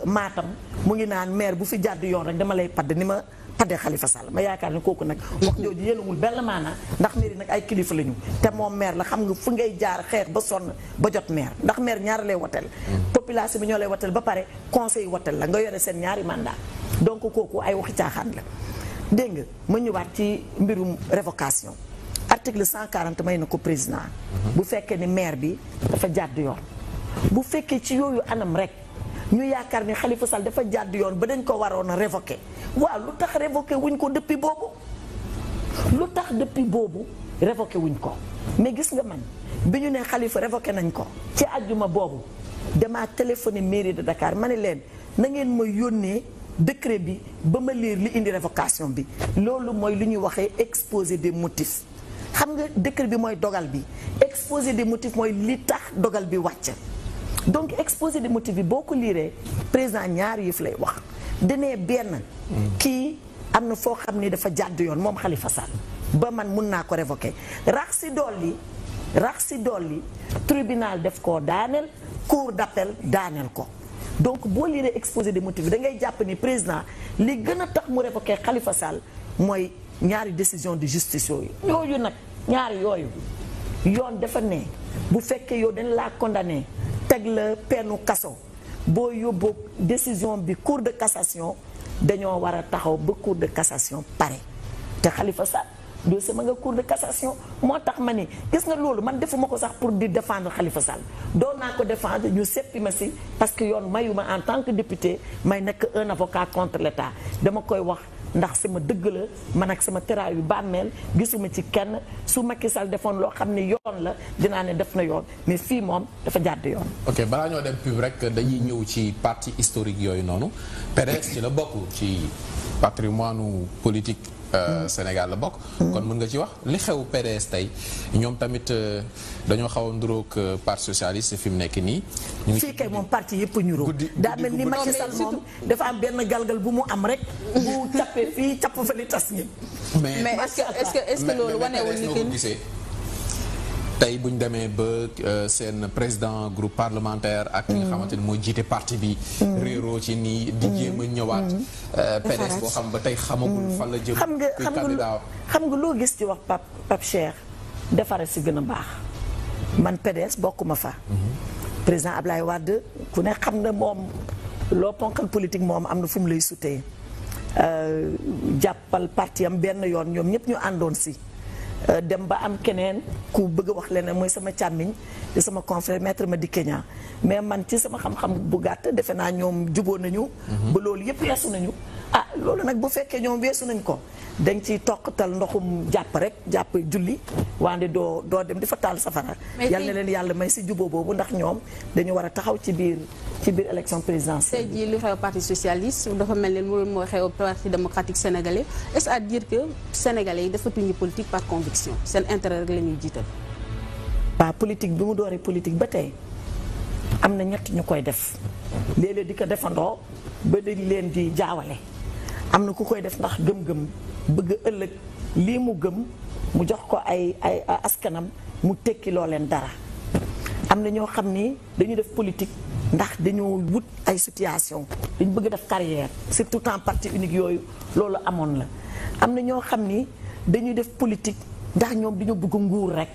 Matam mu ngi naan maire bu fi jàdd yoon rek dama lay padd ni ma paddee Khalifa Sall ma yaakaar ne kooku nag wax jooju yéenawul benn maanaa ndax maire yi nag ay kilifa lañu te moom maire la xam nga fu ngay jaar xeex ba sonn ba jot maire ndax maire ñaar lay wotel population bi ñoo lay wotel ba pare conseil wotel la nga yore seen ñaari mandat donc kooku ay waxi caaxaan la dégg nga ma ñëwaat ci mbirum révocation article 140 may na ko président bu fekkee ni maire bi dafa jàdd yoon bu fekkee ci yooyu anam rek ñu yaakaar ni Khalifa Sall dafa jàdd yoon ba dañ ko waroon a révoquer waaw lu tax révoqué wuñ ko depuis boobu lu tax depuis boobu révoqué wuñ ko mais gis nga man bi ñu ne Khalifa révoqué nañ ko ci àjjuma boobu damaa téléphoné mairie de Dakar ma ne leen na ngeen ma yónnee décret bi ba ma lire li indi révocation bi loolu mooy lu ñuy waxee exposé des motifs xam nga décret bi mooy dogal bi exposé des motifs mooy li tax dogal bi wàcc donc exposé des motifs bi boo ko liiree président ñaar yëf lay wax danee benn kii am na foo xam ni dafa jàdd yoon moom Khalifa Sall ba man mun naa ko révoquer rax si dolli tribunal def koo daaneel cour d'appel daaneel ko donc boo liiree exposé des motifs da ngay jàpp ni président li gën a tax mu révoquer Khalifa Sall mooy ñaari décision de justice yooyu nag ñaari yooyu yoon dafa ne bu fekkee yow dañ laa condamné teg la peine kaso boo yóbboo décision bi cour de cassation dañoo war a taxaw ba cour de cassation pare te Khalifa Sall dossier ma nga cour de cassation moo tax ma ni gis nga loolu man defuma ko sax pour di défendre Khalifa Sall doon naa ko défendre ñu seppi ma si parce que yoon mayuma en tant que député may nekk un avocat contre l'État dama koy wax ndax sama dëgg la man ak sama teraayu bàmmeel gisuma ci kenn su Macky Sall defoon loo xam ne yoon la dinaa ne def na yoon mais fii moom dafa jàdd yoon. ok balaa ñoo dem pub rek dañuy ñëw ci parti historique yooyu noonu PDS ci la bokk ci patrimoine politique Sénégal la bokk. kon mën nga ci wax li xew PDS tey ñoom tamit dañoo xaw a nduróog parti socialiste fi mu nekk nii. ñu ngi fii kay moom parti yëpp ñuroo daa mel ni Macky Sall moom dafa am benn galgal bu mu am rek. bu cappee fii capp fa li tas ñi. mais est-ce que loolu wanewul ni que tey bu ñu demee ba seen président groupe parlementaire ak ki nga xamante ni mooy jiite parti bi. réeroo ci nii di jéem a ñëwaat. PDS boo xam ba tey xamagul fan la jëm. xam nga loo gis ci wax Pape Cheikh defare si gën a baax man PDS bokkuma fa. président Ablaye Wade ku ne xam na moom loo ponkal politique moom am na fu mu lay sutee jàppal parti am benn yoon ñoom ñëpp ñu àndoon si. dem ba am keneen ku bëgg a wax leneen mooy sama càmmiñ di sama confrère maître Madické Niang mais man ci sama xam-xam bu gàtt defe naa ñoom juboo nañu ba loolu yëpp weesu nañu loolu nag bu fekkee ñoom weesu nañ ko dañ ciy toqatal ndoxum jàpp rek jàpp julli wante doo dem di fa taal safara yal na leen yàlla may si juboo boobu ndax ñoom dañu war a taxaw ci biir élection présidentielle. tey jii lu xew parti socialiste dafa mel ni loolu moo xew parti démocratique sénégalais est-ce à dire que sénégalais yi defatuñu politique par conviction seen intérêt rek la ñuy jiital. waaw politique bi mu dooree politique ba tey am na ñett ñu koy def léeg-léeg di ko defandoo ba dañ leen di jaawale am na ku koy def ndax gëm-gëm bëgg ëllëg lii mu gëm mu jox ko ay askanam mu tekki loo leen dara am na ñoo xam ni dañu def politique ndax dañoo wut ay situation dañu bëgg def carrière surtout en parti unique yooyu loolu amoon la am na ñoo xam ni dañuy def politique ndax ñoom dañoo bëgg nguur rek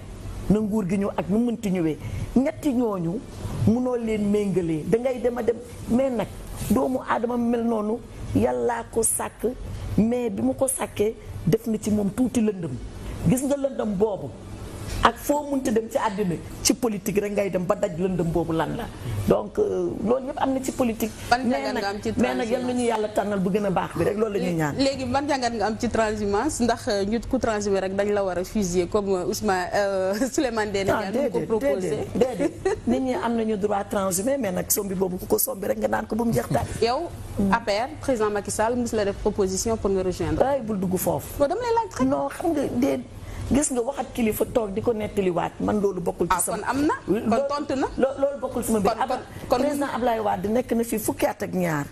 na nguur gi ñëw ak nu mënti ñëwee ñetti ñooñu mënoo leen méngalee dangay dem a dem mais nag doomu aadama mel noonu yàllaa ko sàkk mais bi mu ko sàkkee def na ci moom tuuti lëndëm gis nga lëndëm boobu ak foo munti dem ci àddina ci politique rek ngay dem ba daj lëndëm boobu lan la donc loolu yëpp am na ci politique. mais nag yal nañu yàlla tànnal bu gën a baax bi rek loolu la ñuy ñaan. léegi ban jàngat nga am ci transhumance ndax ñu ku transhumé rek dañ la war a fusiller comme Souleymane Ndéné Ndiaye ko proposé. déedéet nit ñi am nañu droit transhumé mais nag sombi boobu ku ko sombi rek nga naan ko bu mu jeex daal. yow APR président Macky Sall mos la def proposition pour nga rejoindre. ay bul dugg foofu. non dama lay laaj rek. non xam nga gis nga waxat kilifa toog di ko nettaliwaat man loolu bokkul ci sama. kon am na kon tontu na. loolu bokkul sama mbir. kon président Ablaye Wade nekk na fi fukki at ak ñaar.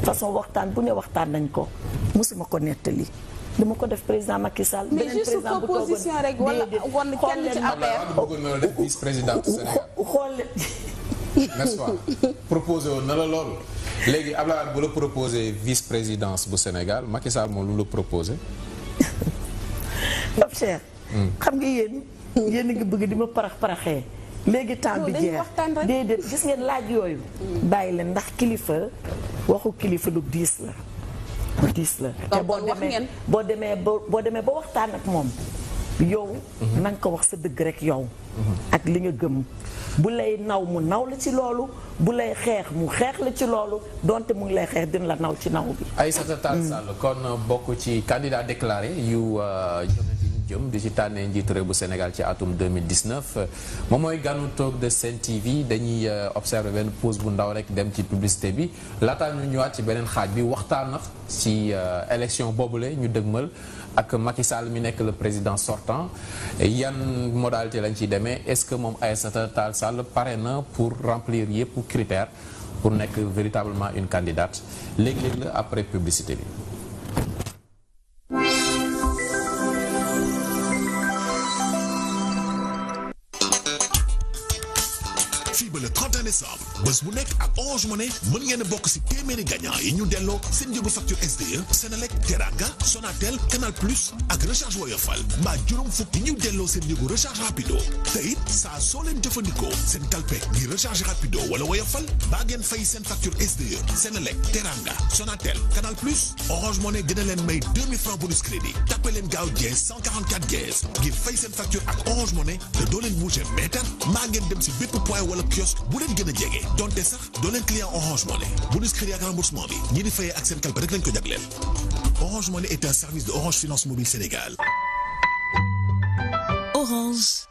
façon waxtaan bu ne waxtaan nañ ko musuma ko nettali. dama ko def président Macky Sall. mais juste proposition rek wala woon kenn ci affaire. bëggoon na la def vice président du Sénégal. xool n'est-ce pas proposé woon na la loolu léegi Abdoulaye Wade bu la proposé vice présidence bu Sénégal Macky Sall moom lu la proposé. Pape Cheikh. xam nga yéen a ngi bëgg di ma paraxee léegi temps bi jeex déedéet gis ngeen laaj yooyu. bàyyi leen ndax kilifa waxu kilifa lu diis la. te boo demee ba waxtaan ak moom yow na nga ko wax sa dëgg rek yow ak li nga gëm bu lay naw mu naw la ci loolu bu lay xeex mu xeex la ci loolu donte mu ngi lay xeex dina la naw ci naw bi. Aïssata Tall Sall kon bokk ci candidat déclaré yu jëm di ci tànnee njiitu réew bu Sénégal ci atum 2019 moom mooy ganu toog de Sen TV dañuy observer benn pause bu ndaw rek dem ci publicité bi laataa ñu ñëwaat ci beneen xaaj bi waxtaan na ci élection boobule ñu dëgmal ak Macky Sall mi nekk le président sortant yan modalité lañ ciy demee est-ce que moom Aïssata Tall Sall pare na pour remplir yépp critères pour nekk véritablement une candidate léegi-léegi la après publicité bi. bés bu nekk ak Orange Money mën ngeen a bokk si téeméeri gagnant yi ñu delloo seen njëgu facture SDE Senelec Teranga Sonatel Canal Plus ak recharge Woyofal mbaa juróom fukki ñu delloo seen njëgu recharge rapido te it saa soo leen jëfandikoo seen kalpe ngir recharge rapido wala Woyofal mbaa ngeen fay seen facture SDE Senelec Teranga Sonatel Canal Plus Orange Money dina leen may 2000 francs bonus crédit tapé leen gaaw dièse 144 dièse ngir fay seen facture ak Orange Money te doo leen bouger mètre mbaa ngeen dem si bépp point wala kiosque bu leen gën a jege donte sax doo leen client Orange Money bonus crédit ak remboursement bi ñi di fayee ak seen kalpe rek lañ ko jagleel Orange Money est un service de Orange Finance Mobile Sénégal. Orange.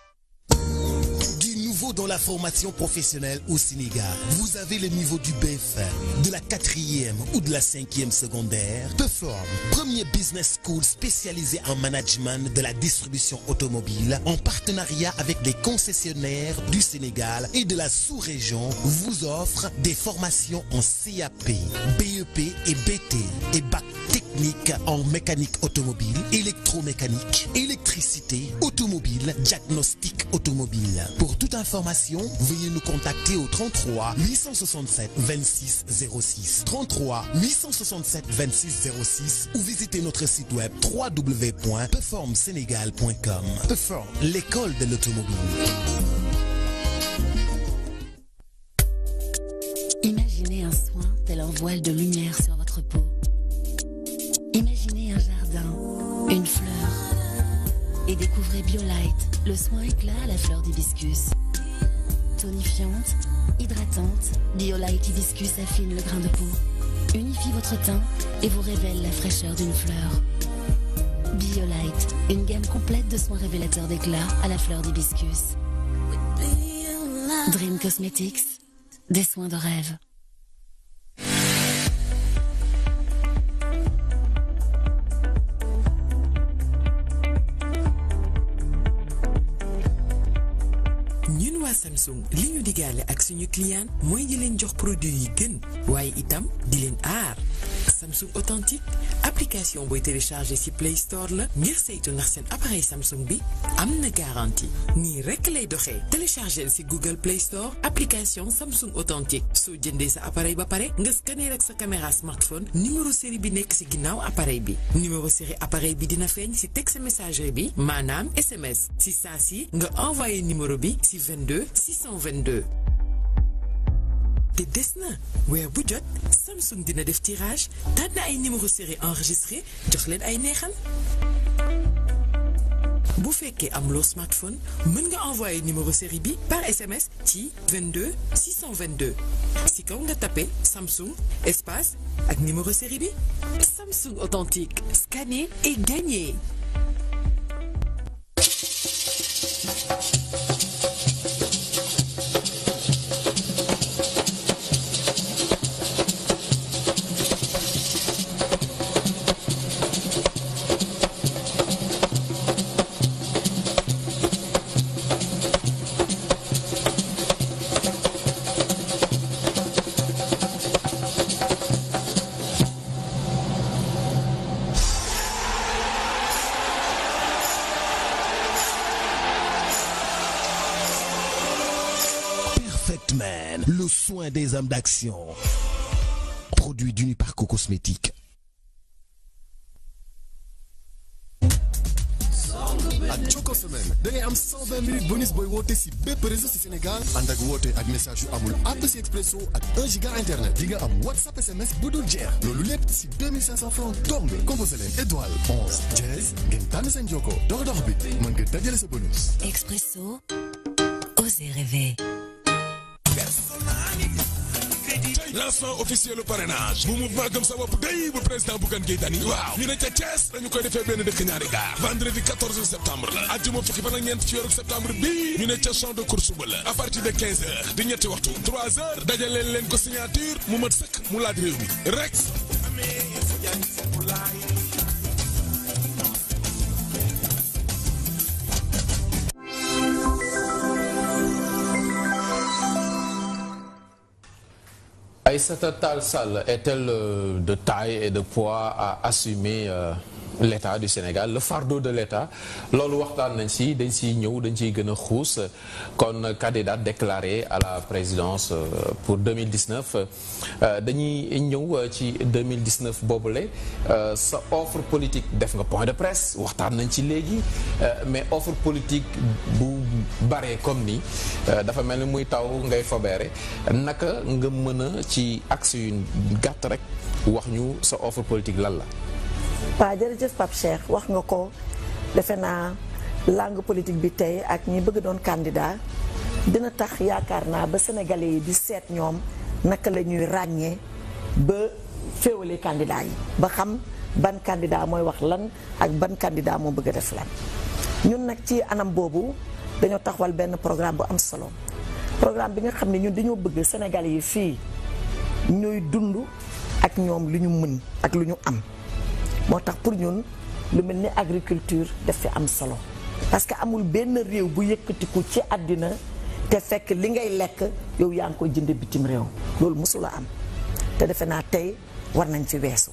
Dans la formation professionnelle au Sénégal, vous avez le niveau du BFM, de la 4e ou de la 5e secondaire. Perform, premier business school spécialisé en management de la distribution automobile, en partenariat avec des concessionnaires du Sénégal et de la sous-région, vous offre des formations en CAP, BEP et BT et bac technique en mécanique automobile, électromécanique, électricité, automobile, diagnostic automobile. Pour toute information, veuillez nous contacter au 33 867 26 06, 33 867 26 06 ou visitez notre site web www.performsenegal.com. Perform, l'école de l'automobile. Imaginez un soin tel un voile de lumière sur votre peau. Imaginez un jardin, une fleur et découvrez BioLite, le soin éclat à la fleur d'hibiscus. Tonifiante, hydratante, BioLite Hibiscus affine le grain de peau, unifie votre teint et vous révèle la fraîcheur d'une fleur. BioLite, une gamme complète de soins révélateurs d'éclat à la fleur d'hibiscus. Dream Cosmetics, des soins de rêve. Samsung li ñu digaale ak suñu client mooy di leen jox produit yi gën waaye itam di leen aar Samsung authentique application booy téléchargé ci Play Store la ngir saytu ndax seen appareil Samsung bi am na garantie nii rekk lay doxee téléchargé ci Google Play Store application Samsung authentique soo jëndee sa appareil ba pare nga scanner ak sa caméra smartphone numéro série bi nekk ci ginnaaw appareil bi numéro série appareil bi dina feeñ ci texte messagerie bi maanaam SMS ci saa si nga envoyé numéro bi ci 22 622 te des na weer bu jot Samsung dina def tirage tànn ay numéro série enregistré jox leen ay neexal bu fekkee amuloo smartphone mën nga envoyer numéro série bi par SMS ci 22 622 si kaw nga tapé Samsung espace ak numéro série bi Samsung authentique scanner et gagner. le soin des hommes d'action. Produit d'Uniparco Cosmétique. ak Jokko semaine da ngay am 120 minutes bonus booy woote si bépp réseau si Sénégal ànd ak woote ak message yu amul app si expresso ak 1 giga internet di nga am WhatsApp SMS bu dul jeex loolu lépp si 2500 francs dong composé leen étoile 11 dièse ngeen tànn seen Jokko dox bi mën nga dajale sa bonus. Expresso, osez rêver. Lancement officiel le parrainage bu mouvement gëm sa bopp day bu président Bougane Gueye Dany waaw ñu ne ca Thiès dañu koy defee benn dëkk ñaari gaar vendredi 14 septembre la àjjuma fukki fan ak ñeent ci weeru septembre bi ñu ne ca champ de course ba la à partir de 15 heures di ñetti waxtu 3 heures dajaleen leen ko signature mu mat sëkk mu laaj réew mi rek Aïssata Tall Sall est-elle de taille et de poids à assumer l'État du Sénégal le fardeau de l'État loolu waxtaan nañ si dañ siy ñëw dañ ciy gën a xuus kon candidat déclaré à la présidence pour 2019 dañuy ñëw ci 2019 boobule sa offre politique def nga point de presse waxtaan nañ ci léegi mais offre politique bu baree comme ni dafa mel ni muy taw ngay fobeere naka nga mën a ci axe yu gàtt rek wax ñu sa offre politique lan la. waaw jërëjëf Pape Cheikh wax nga ko defe naa langue politique bi tey ak ñi bëgg doon candidat dina tax yaakaar naa ba sénégalais yi di seet ñoom naka la ñuy ràññee ba féewale candidat yi ba xam ban candidat mooy wax lan ak ban candidat moo bëgg a def lan. ñun nag ci anam boobu dañoo taxawal benn programme bu am solo programme bi nga xam ne ñun dañoo bëgg sénégalais yi fii ñuy dund ak ñoom lu ñu mën ak lu ñu am. moo tax pour ñun lu mel ni agriculture daf fi am solo parce que amul benn réew bu yëkkatiku ci àddina te fekk li ngay lekk yow yaa ngi koy jënde bitim réew loolu mosula am te defe naa tey war nañ fi weesu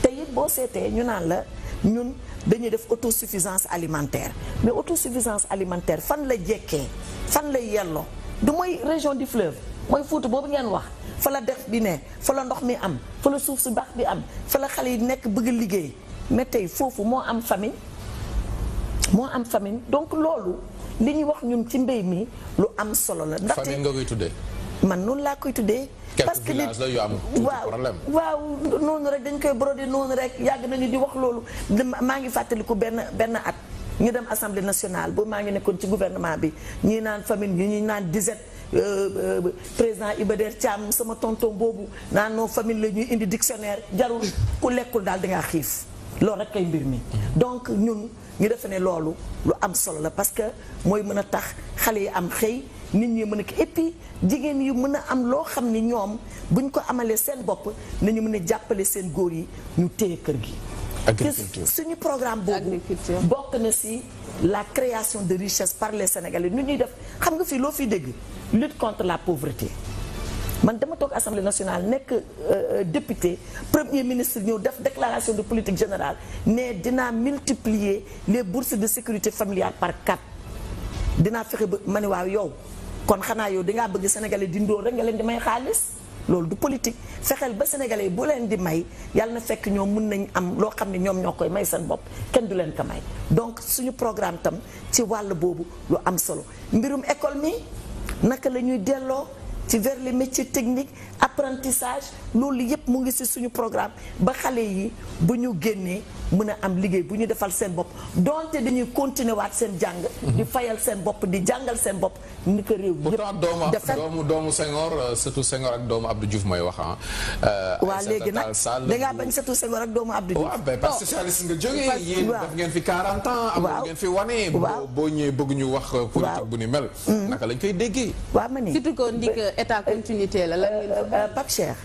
te it boo seetee ñu naan la ñun dañuy def autosuffisance alimentaire mais autosuffisance alimentaire fan la jekkee fan lay yelloo du mooy région du fleuve mooy Fuuta boobu ngeen wax fa la dex bi ne fa la ndox mi am fa la suuf si baax bi am fa la xale yi nekk bëgg a liggéey mais tey foofu moo am famine donc loolu li ñuy wax ñun ci mbéy mi lu am solo la. ndaxte famine nga koy tuddee. man noonu laa koy tuddee. parce que quelques villages la yu am problème. waaw noonu rek dañ koy brodé noonu rek yàgg nañu di wax loolu maa ngi fàttaliku benn at ñu dem assemblée nationale boobu maa ngi nekkoon ci gouvernement bi ñii naan famine ñi naan disette. Président Iba Der Thiam sama tonton boobu naan noo famille la ñuy indi dictionnaire jarul ku lekkul daal dangaa xiif loolu rek kay mbir mi donc ñun ñu defe ne loolu lu am solo la parce que mooy mën a tax xale yi am xëy nit ñi mën a ko et puis jigéen yi mën a am loo xam ni ñoom buñ ko amalee seen bopp nañu mën a jàppale seen góor yi ñu téye kër gi. agriculture suñu programme boobu bokk na ci la création de richesse par les Sénégalais nu ñuy def xam nga fii loo fiy dégg lutte contre la pauvreté man dama toog assemblée nationale nekk député premier ministre ñëw def déclaration de politique générale ne dinaa multiplier les bourses de sécurité familiale par 4 dinaa fexe ba ma ne waaw yow kon xanaa yow dangaa bëgg Sénégalais di ndóol rek nga leen di may xaalis loolu du politique fexeel ba sénégalais bu leen di may yàlla na fekk ñoom mën nañ am loo xam ne ñoom ñoo koy may seen bopp kenn du leen ko may donc suñu programme tam ci wàll boobu lu am solo mbirum école mi naka la ñuy delloo ci vers les métiers techniques apprentissage loolu yépp mu ngi ci suñu programme ba xale yi bu ñu génnee mën a am liggéey bu ñu defal seen bopp donte dañuy continuer waat seen jàng di fayal seen bopp di jàngal seen bopp ni ko réew yëpp doomu Senghor surtout Senghor ak doomu Abdou Diouf mooy wax waaw léegi nag dangaa bañ surtout Senghor ak doomu Abdou Diouf waaw parce que socialiste nga jógee yéen def ngeen fi 40 ans am ngeen fi wane boo ñëwee bëgg ñu wax politique bu ni mel naka lañ koy déggee waaw ma ni surtout que ndig état continuité la Pape Cheikh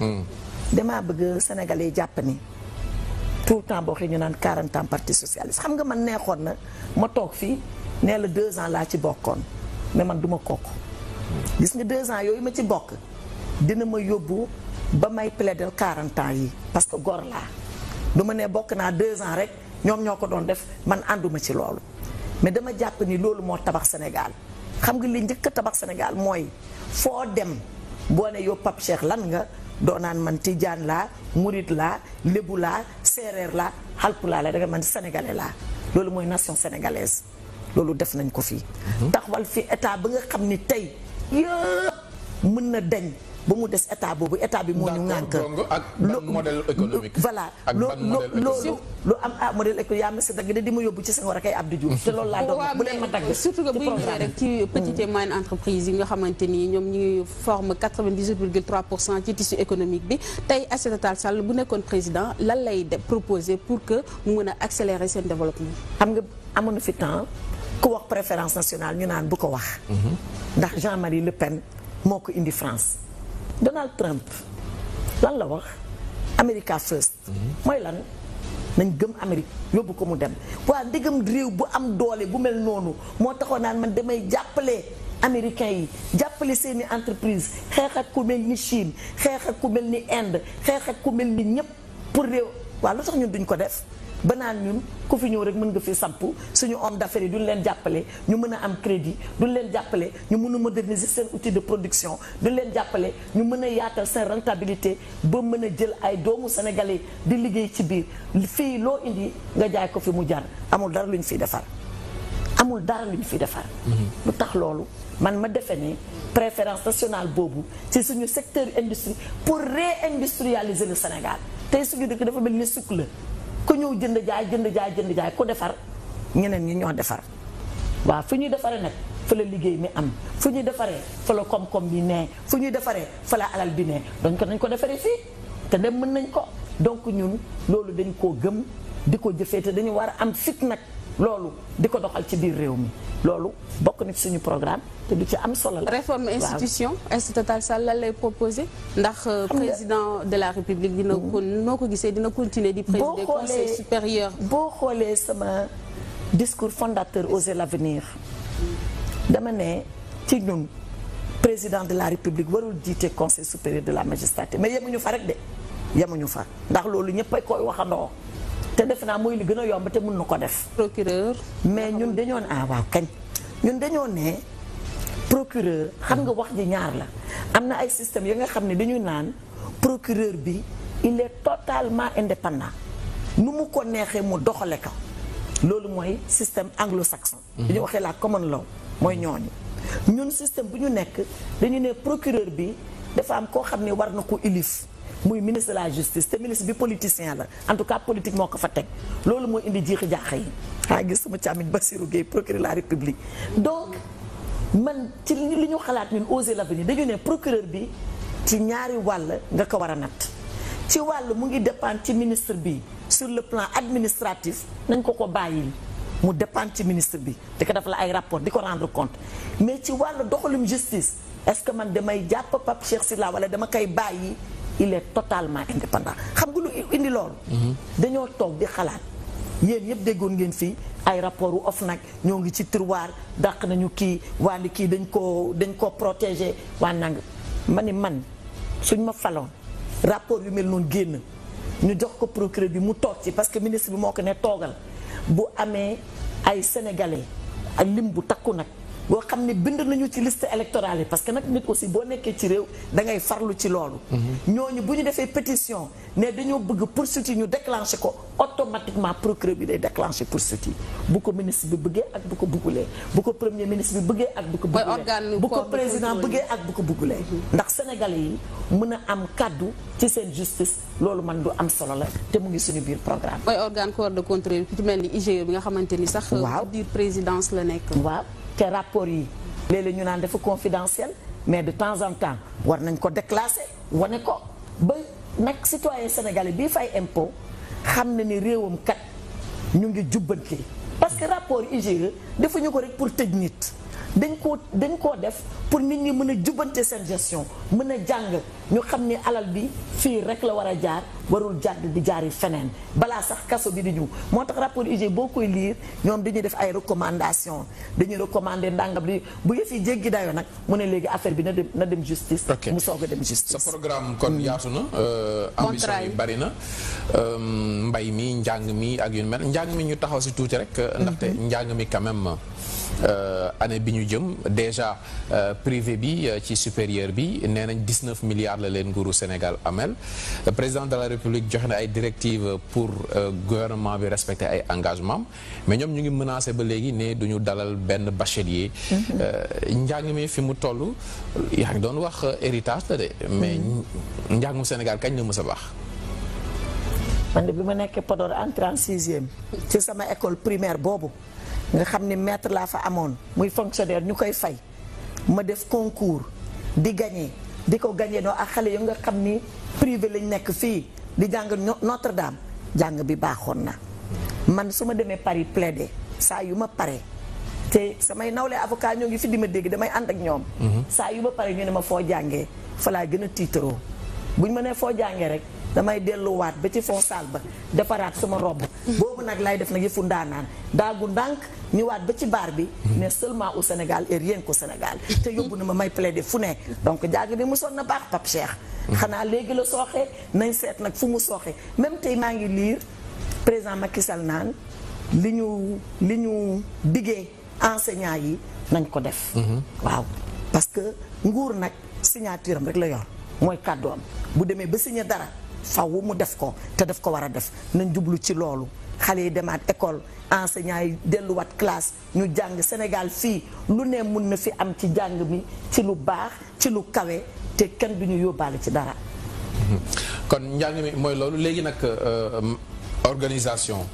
damaa bëgg sénégalais jàpp ni tout le temps boo xëy ñu naan 40 ans parti socialiste xam nga man neexoon na ma toog fii nee la 2 ans laa ci bokkoon mais man duma kooku gis nga 2 ans yooyu ma ci bokk dina ma yóbbu ba may plaider 40 ans yi parce que góor laa du ma ne bokk naa 2 ans rek ñoom ñoo ko doon def man ànduma ci loolu mais dama jàpp ni loolu moo tabax Sénégal xam nga li njëkk a tabax Sénégal mooy foo dem boo ne yow Pape Cheikh lan nga doo naan man Tijaan laa Murit laa Lébu laa Séeréer laa Halpulaar laa da nga man Sénégalais laa loolu mooy nation sénégalaise loolu def nañ ko fii. taxawal fi état ba nga xam ni tey yëpp mën na dañ. ba mu des état boobu état bi moo ñu ŋànk ak ban modèle économique. voilà loolu lu am modèle économique yaa ma si dagg de di ma yóbbu ci Senghor ak ay Abdou Diouf te loolu laa doon bu leen ma dagg surtout que bu ñu ñëwee rek ci petite et moyenne entreprise yi nga xamante ni ñoom ñu forme 98,3% ci tissu économique bi tey Aïssata Tall Sall bu nekkoon président lan lay proposer pour que mu mën a accélérer seen développement. xam nga amoon fi temps ku wax préférence nationale ñu naan bu ko wax. ndax Jean-Marie Le Pen moo ko indi France. Donald Trump lan la wax America first mooy lan nañ gëm Amérique yóbbu ko mu dem waa ndigam réew bu am doole bu mel noonu moo taxoon naan man damay jàppale américains yi jàppale seeni entreprise xeex ak ku mel ni Chine xeex ak ku mel ni Inde xeex ak ku mel ni ñëpp pour réew waa lu tax ñun duñ ko def ba naan ñun ku fi ñëw rek mën nga fi samp suñu homme d'affaires yi duñ leen jàppale ñu mën a am crédit duñ leen jàppale ñu mën a moderniser seen outil de production duñ leen jàppale ñu mën a yaatal seen rentabilité ba mën a jël ay doomu sénégalais di liggéey ci biir fii loo indi nga jaay ko fi mu jar amul dara lu ñu fiy defar amul dara lu ñu fiy defar lu tax loolu man ma defe ne préférence nationale boobu ci suñu secteur industrie pour réindustrialiser le Sénégal tey suñu dëkk dafa mel ni sukk la ku ñëw jënd jaay ku defar ñeneen ñi ñoo defar waaw fu ñuy defaree nag fa la liggéey mi am fu ñuy defaree fa la koom-koom bi ne fu ñuy defaree fa la alal bi ne donc nañ ko defaree fii te dem mën nañ ko donc ñun loolu dañ koo gëm di ko jëfee te dañu war a am fit nag loolu di ko doxal ci biir réew mi loolu bokk na ci suñu programme te du ci am solo la. réforme institution Aïssata Tall Sall lan lay proposé ndax président de la république dina ko noo ko gisee dina continuer di présider conseil supérieur. boo xoolee sama discours fondateur Oser l'avenir dama ne ci ñun président de la république warul jiite conseil supérieur de la magistrature mais yemuñu fa rek de yemuñu fa ndax loolu ñëpp a koy waxandoo. te defe naa mooy li gën a yomb te mën na ko def. procureur. mais ñun dañoo ne waaw kañ ñun dañoo ne procureur xam nga wax ji ñaar la am na ay système ya nga xam ne dañu naan procureur bi il est totalement indépendant nu mu ko neexee mu doxale ko loolu mooy système anglo-saxon. dañu waxee la common law mooy ñooñu. ñun système bu ñu nekk dañu ne procureur bi dafa am koo xam ne war na ko ilif. muy ministre de la justice te ministre bi politicien la en tout cas politique moo ko fa teg loolu moo indi jiixi jaaxa yi gis sama càmmiñ Bassirou Gueye procureur de la République donc man ci li ñu xalaat ñun Oser l'avenir dañu ne procureur bi ci ñaari wàll nga ko war a natt ci wàll mu ngi dépendre ci ministre bi sur le plan administratif nañ ko bàyyil mu dépendre ci ministre bi di ko def la ay rapport di ko rendre compte mais ci wàll doxalum justice est-ce que man damay jàpp Pape Cheikh Sylla wala dama koy bàyyi il est totalement indépendant xam nga lu indi loolu. dañoo toog di xalaat yéen yëpp déggoon ngeen fii ay rapport wu OFNAC ñoo ngi ci tiroir dàq nañu kii wàllu kii dañ koo protéger waa nang ma ni man suñ ma faloon rapport yu mel noonu génn ñu jox ko procureur bi mu toog ci parce que ministre bi moo ko ne toogal bu amee ay sénégalais ak lim bu takku nag. boo xam ne bind nañu ci liste électorale yi parce que nag nit aussi boo nekkee ci réew da ngay farlu ci loolu. ñooñu bu ñu defee pétition ne dañoo bëgg poursuite yi ñu déclenché ko automatiquement procureur bi day déclenché poursuite yi bu ko ministre bi bëggee ak bu ko bëggulee bu ko premier ministre bi bëggee ak bu ko bëggulee bu ko président bëggee ak bu ko bëggulee. ndax sénégalais yi mën a am kaddu ci seen justice loolu man du am solo la te mu ngi suñu biir programme. mooy organe corps de contrôle ku ci mel ni IGE bi nga xamante ni sax. waaw ci biir présidence la nekk. waaw. te rapport yi léeg-léeg ñu naan dafa confidentiel mais de temps en temps war nañ ko déclasser wane ko ba nag citoyen sénégalais bii fay impôt xam na ni réewam kat ñu ngi jubbanti parce que rapport IGE defuñu ko rek pour tëj nit dañ koo def pour nit ñi mën a jubbante seen gestion mën a jàng ñu xam ni alal bi fii rek la war a jaar warul jàdd di jaari feneen balaa sax kaso bi di ñëw moo tax rapport IGE boo koy lire ñoom dañuy def ay recommandation dañuy recommander ndàngam di bu yëf yi jéggi dayoo nag mu ne léegi affaire bi na dem justice. mu soog a dem justice. sa programme kon yaatu na. ambition yi bari na. mbay mi njàng mi ak yu mel njàng mi ñu taxaw si tuuti rek. ndaxte njàng mi quand même année bi ñu jëm déjà privé bi ci supérieur bi nee nañ 19 milliards la leen nguuru Sénégal amel président de la République joxe na ay directives pour gouvernement bi respecter ay engagements mais ñoom ñu ngi menacé ba léegi ne duñu dalal benn bachelier. njàng mi fi mu toll yaa ngi doon wax héritage la de mais njàngum Sénégal kañ la mës a baax. man de bi ma nekkee Podor entrée en sixième ci sama école primaire boobu nga xam ni maître laa fa amoon muy fonctionnaire ñu koy fay ma def concours di gagné di ko gagné noo ak xale yu nga xam ni privé lañ nekk fii di jàng Notre Dame jàng bi baaxoon na man su ma demee Paris plaider saa yu ma pare te samay nawle avocat ñoo ngi fi di ma dégg damay ànd ak ñoom saa yu ma pare ñu ne ma foo jàngee fa laa gën a tiitaroo buñ ma nee foo jàngee rek damay delluwaat ba ci fond salle ba defaraat sama robe boobu nag lay def nag yëfu ndaanaan daagu ndànk ñëwaat ba ci baar bi mais seulement au Sénégal et rien qu'au Sénégal te yóbbu na ma may plaider fu ne donc jàng bi mu sonn na baax Pape Cheikh xanaa léegi la sooxee nañ seet nag fu mu sooxee même tey maa ngi lire président Macky Sall naan li ñu diggee enseignants yi nañ ko def waaw parce que nguur nag signature am rek la yor mooy kàddu am bu demee ba signé dara faw mu def ko te daf ko war a def nañ jublu ci loolu xale yi demaat école enseignants yi delluwaat classe ñu jàng Sénégal fii lu ne mun na fi am ci jàng mi ci lu baax ci lu kawe te kenn du ñu yóbbaale ci dara. kon njàng mi mooy loolu léegi nag organisation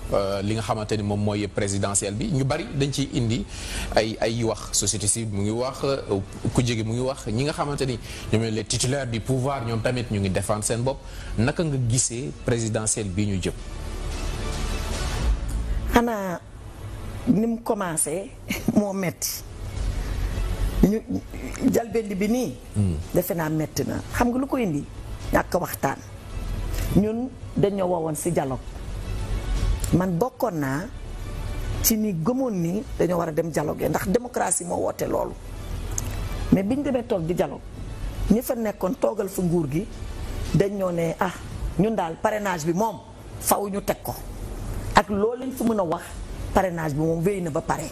li nga xamante ni moom mooy présidentielle bi ñu bari dañ ciy indi ay wax société civile mu ngi wax ku jege mu ngi wax ñi nga xamante ni ñoom les titulaires du pouvoir ñoom tamit ñu ngi défendre seen bopp naka nga gisee présidentielle bi ñu jëm. xanaa ni mu commencé moo metti ñu jalbendi bi nii. defe naa metti na xam nga lu ko indi ñàkk waxtaan ñun dañoo wowoon ci dialogue. man bokkoon naa ci ni gëmoon ni dañoo war a dem dialogue ndax démocratie moo woote loolu mais biñ demee toog di dialogue ñi fa nekkoon toogal fa nguur gi dañ ñoo ne ñun daal parrainage bi moom faw ñu teg ko ak loolu lañ fi mën a wax parrainage bi moom wéy na ba pare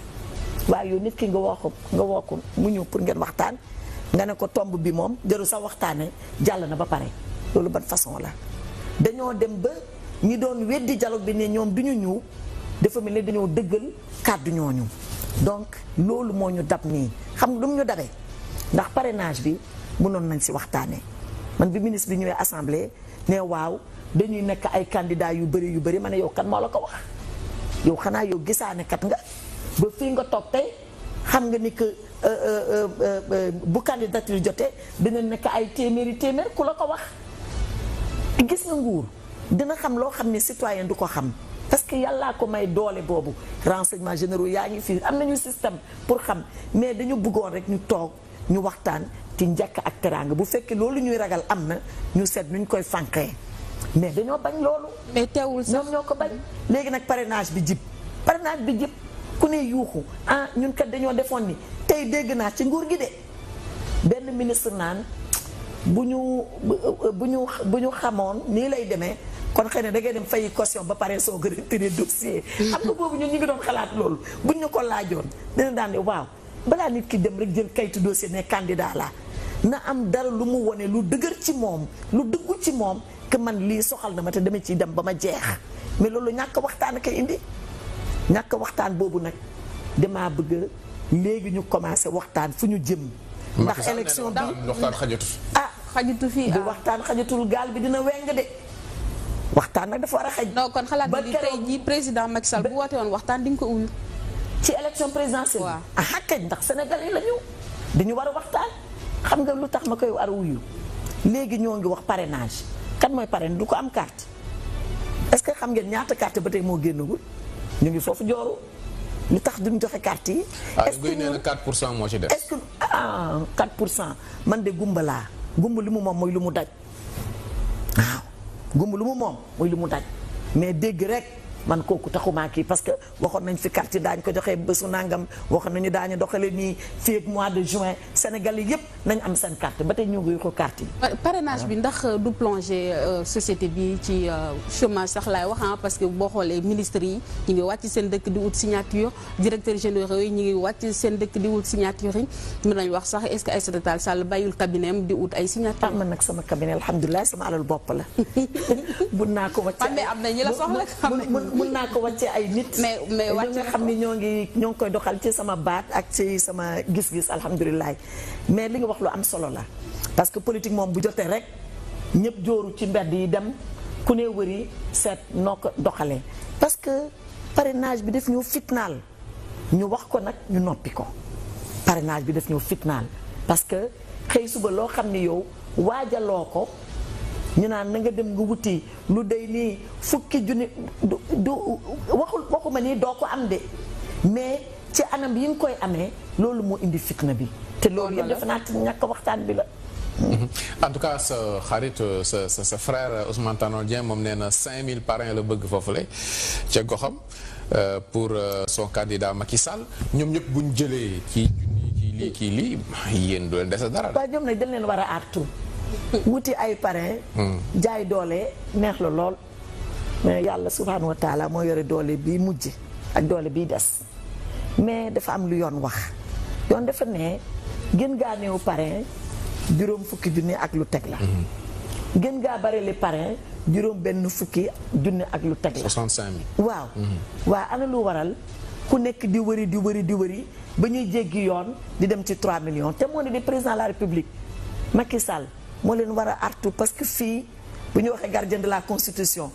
waaye yow nit ki nga woo ko mu ñëw pour ngeen waxtaan nga ne ko tomb bi moom jëru sa waxtaane jàll na ba pare loolu ban façon la dañoo dem ba ñi doon weddi dialogue bi ne ñoom du ñu ñëw dafa mel ni dañoo dëggal kàddu ñooñu donc loolu moo ñu dab nii xam nga du mu ñu dabee ndax parrainage bi mënoon nañ ci waxtaanee man bi ministre bi ñëwee assemblée ne waaw dañuy nekk ay candidats yu bëri ma ne yow kan moo la ko wax yow xanaa yow gisaane kat nga ba fii nga toog tey xam nga ni que bu candidature jotee dina nekk ay téeméer ku la ko wax gis nga nguur dina xam loo xam ne citoyen du ko xam parce que yàllaa ko may doole boobu renseignements généraux yaa ngi fii am nañu système pour xam mais dañu bëggoon rek ñu toog ñu waxtaan ci njëkk ak teraanga bu fekkee loolu ñuy ragal am na ñu seet nuñ koy fànqee mais dañoo bañ loolu. mais teewul sax ñoom ñoo ko bañ. léegi nag parrainage bi jib ku ne yuuxu ñun kat dañoo defoon ni tey dégg naa ci nguur gi de benn ministre naan bu ñu xamoon nii lay demee. kon xëy na da ngay dem fay caution ba pare soo gën a retiré dossier xam nga boobu ñun ñu ngi doon xalaat loolu buñ ñu ko laajoon dina daan ne waaw balaa nit ki dem rek jël kayitu dossier ne candidat la na am dara lu mu wone lu dëgër ci moom lu dëggu ci moom que man lii soxal na ma te dama ciy dem ba ma jeex mais loolu ñàkk waxtaan a koy indi ñàkk waxtaan boobu nag damaa bëgg léegi ñu commencé waxtaan fu ñu jëm. ndax élection bi waxtaan xajatu. xajatu fii bu waxtaan xajatul gaal bi dina weng de. waxtaan nag dafa war a xëj. non kon xalaat nga ni tey jii président Macky Sall bu woote woon waxtaan di nga ko uyu. ci élection présidentielle. waaw kañ ndax Sénégal yi la ñu. dañu war a waxtaan xam nga lu tax ma koy war a wuyu léegi ñoo ngi wax parrainage kan mooy parrain du ko am carte est-ce que xam ngeen ñaata carte ba tey moo génnagul ñu ngi foofu jooru lu tax duñ joxe carte yi. est-ce que nee na 4% moo ci def. est-ce que 4% man de gumba laa gumba li mu moom mooy lu mu daj waaw. gumba lu mu moom mooy lu mu daj mais dégg rek man kooku taxumaa kii parce que waxoon nañ fi carte yi daañu ko joxee bésu nangam waxoon nañu daañu doxale nii fii ak mois de juin Sénégal yi yëpp nañ am seen carte ba tey ñu ngi ko carte yi. parrainage bi ndax du plonger société bi ci chômage sax laay wax parce que boo xoolee ministres yi ñu ngi wàcc seen dëkk di wut signature directeurs généraux yi ñu ngi wàcc seen dëkk di wut signature yi mën nañu wax sax est-ce que Aïssata Tall Sall bàyyul cabinet am di wut ay signature. man nag sama cabinet alhamdulilah sama alal bopp la mun naa ko wàcce mais am na ñi la soxla mun naa ko wàcce ay nit mais wàcce nga xam ni ñoo ngi koy doxal ci sama baat ak ci sama gis-gis alhamdulilah mais li nga wax lu am solo la parce que politique moom bu jotee rek ñëpp jooru ci mbedd yi dem ku ne wëri seet noo ko doxalee parce que parrainage bi daf ñëw fitnaal ñu wax ko nag ñu noppi ko parrainage bi daf ñëw fitnaal parce que xëy suba loo xam ni yow waajaloo ko ñu naan na nga dem nga wuti lu day nii fukki junni du waxuma nii doo ko am de mais ci anam yi nga koy amee loolu moo indi fitna bi te loolu yëpp defe naa ci ñàkk waxtaan bi la. en tout cas sa xarit sa frère Ousmane Tanor Dieng moom nee na 5000 parrains la bëgg foofule ca goxam pour son candidat Macky Sall ñoom ñëpp bu ñu jëlee ci junni kii lii yéen du leen dese dara. waaw ñoom nag dañ leen war a aartu wuti ay parrain jaay doole neex la lool mais yàlla subhanahu wa taala moo yore doole bii mujj ak doole bii des mais dafa am lu yoon wax yoon dafa ne gën gaa néew parrain juróom fukki junni ak lu teg la gën gaa bari li parrain juróom benn fukki junni ak lu teg la 65000 waaw waaw ana lu waral ku nekk di wëri ba ñuy jéggi yoon di dem ci 3 millions te moo ne di président de la république Macky Sall moo leen war a artu parce que fii bu ñu waxee gardien de la constitution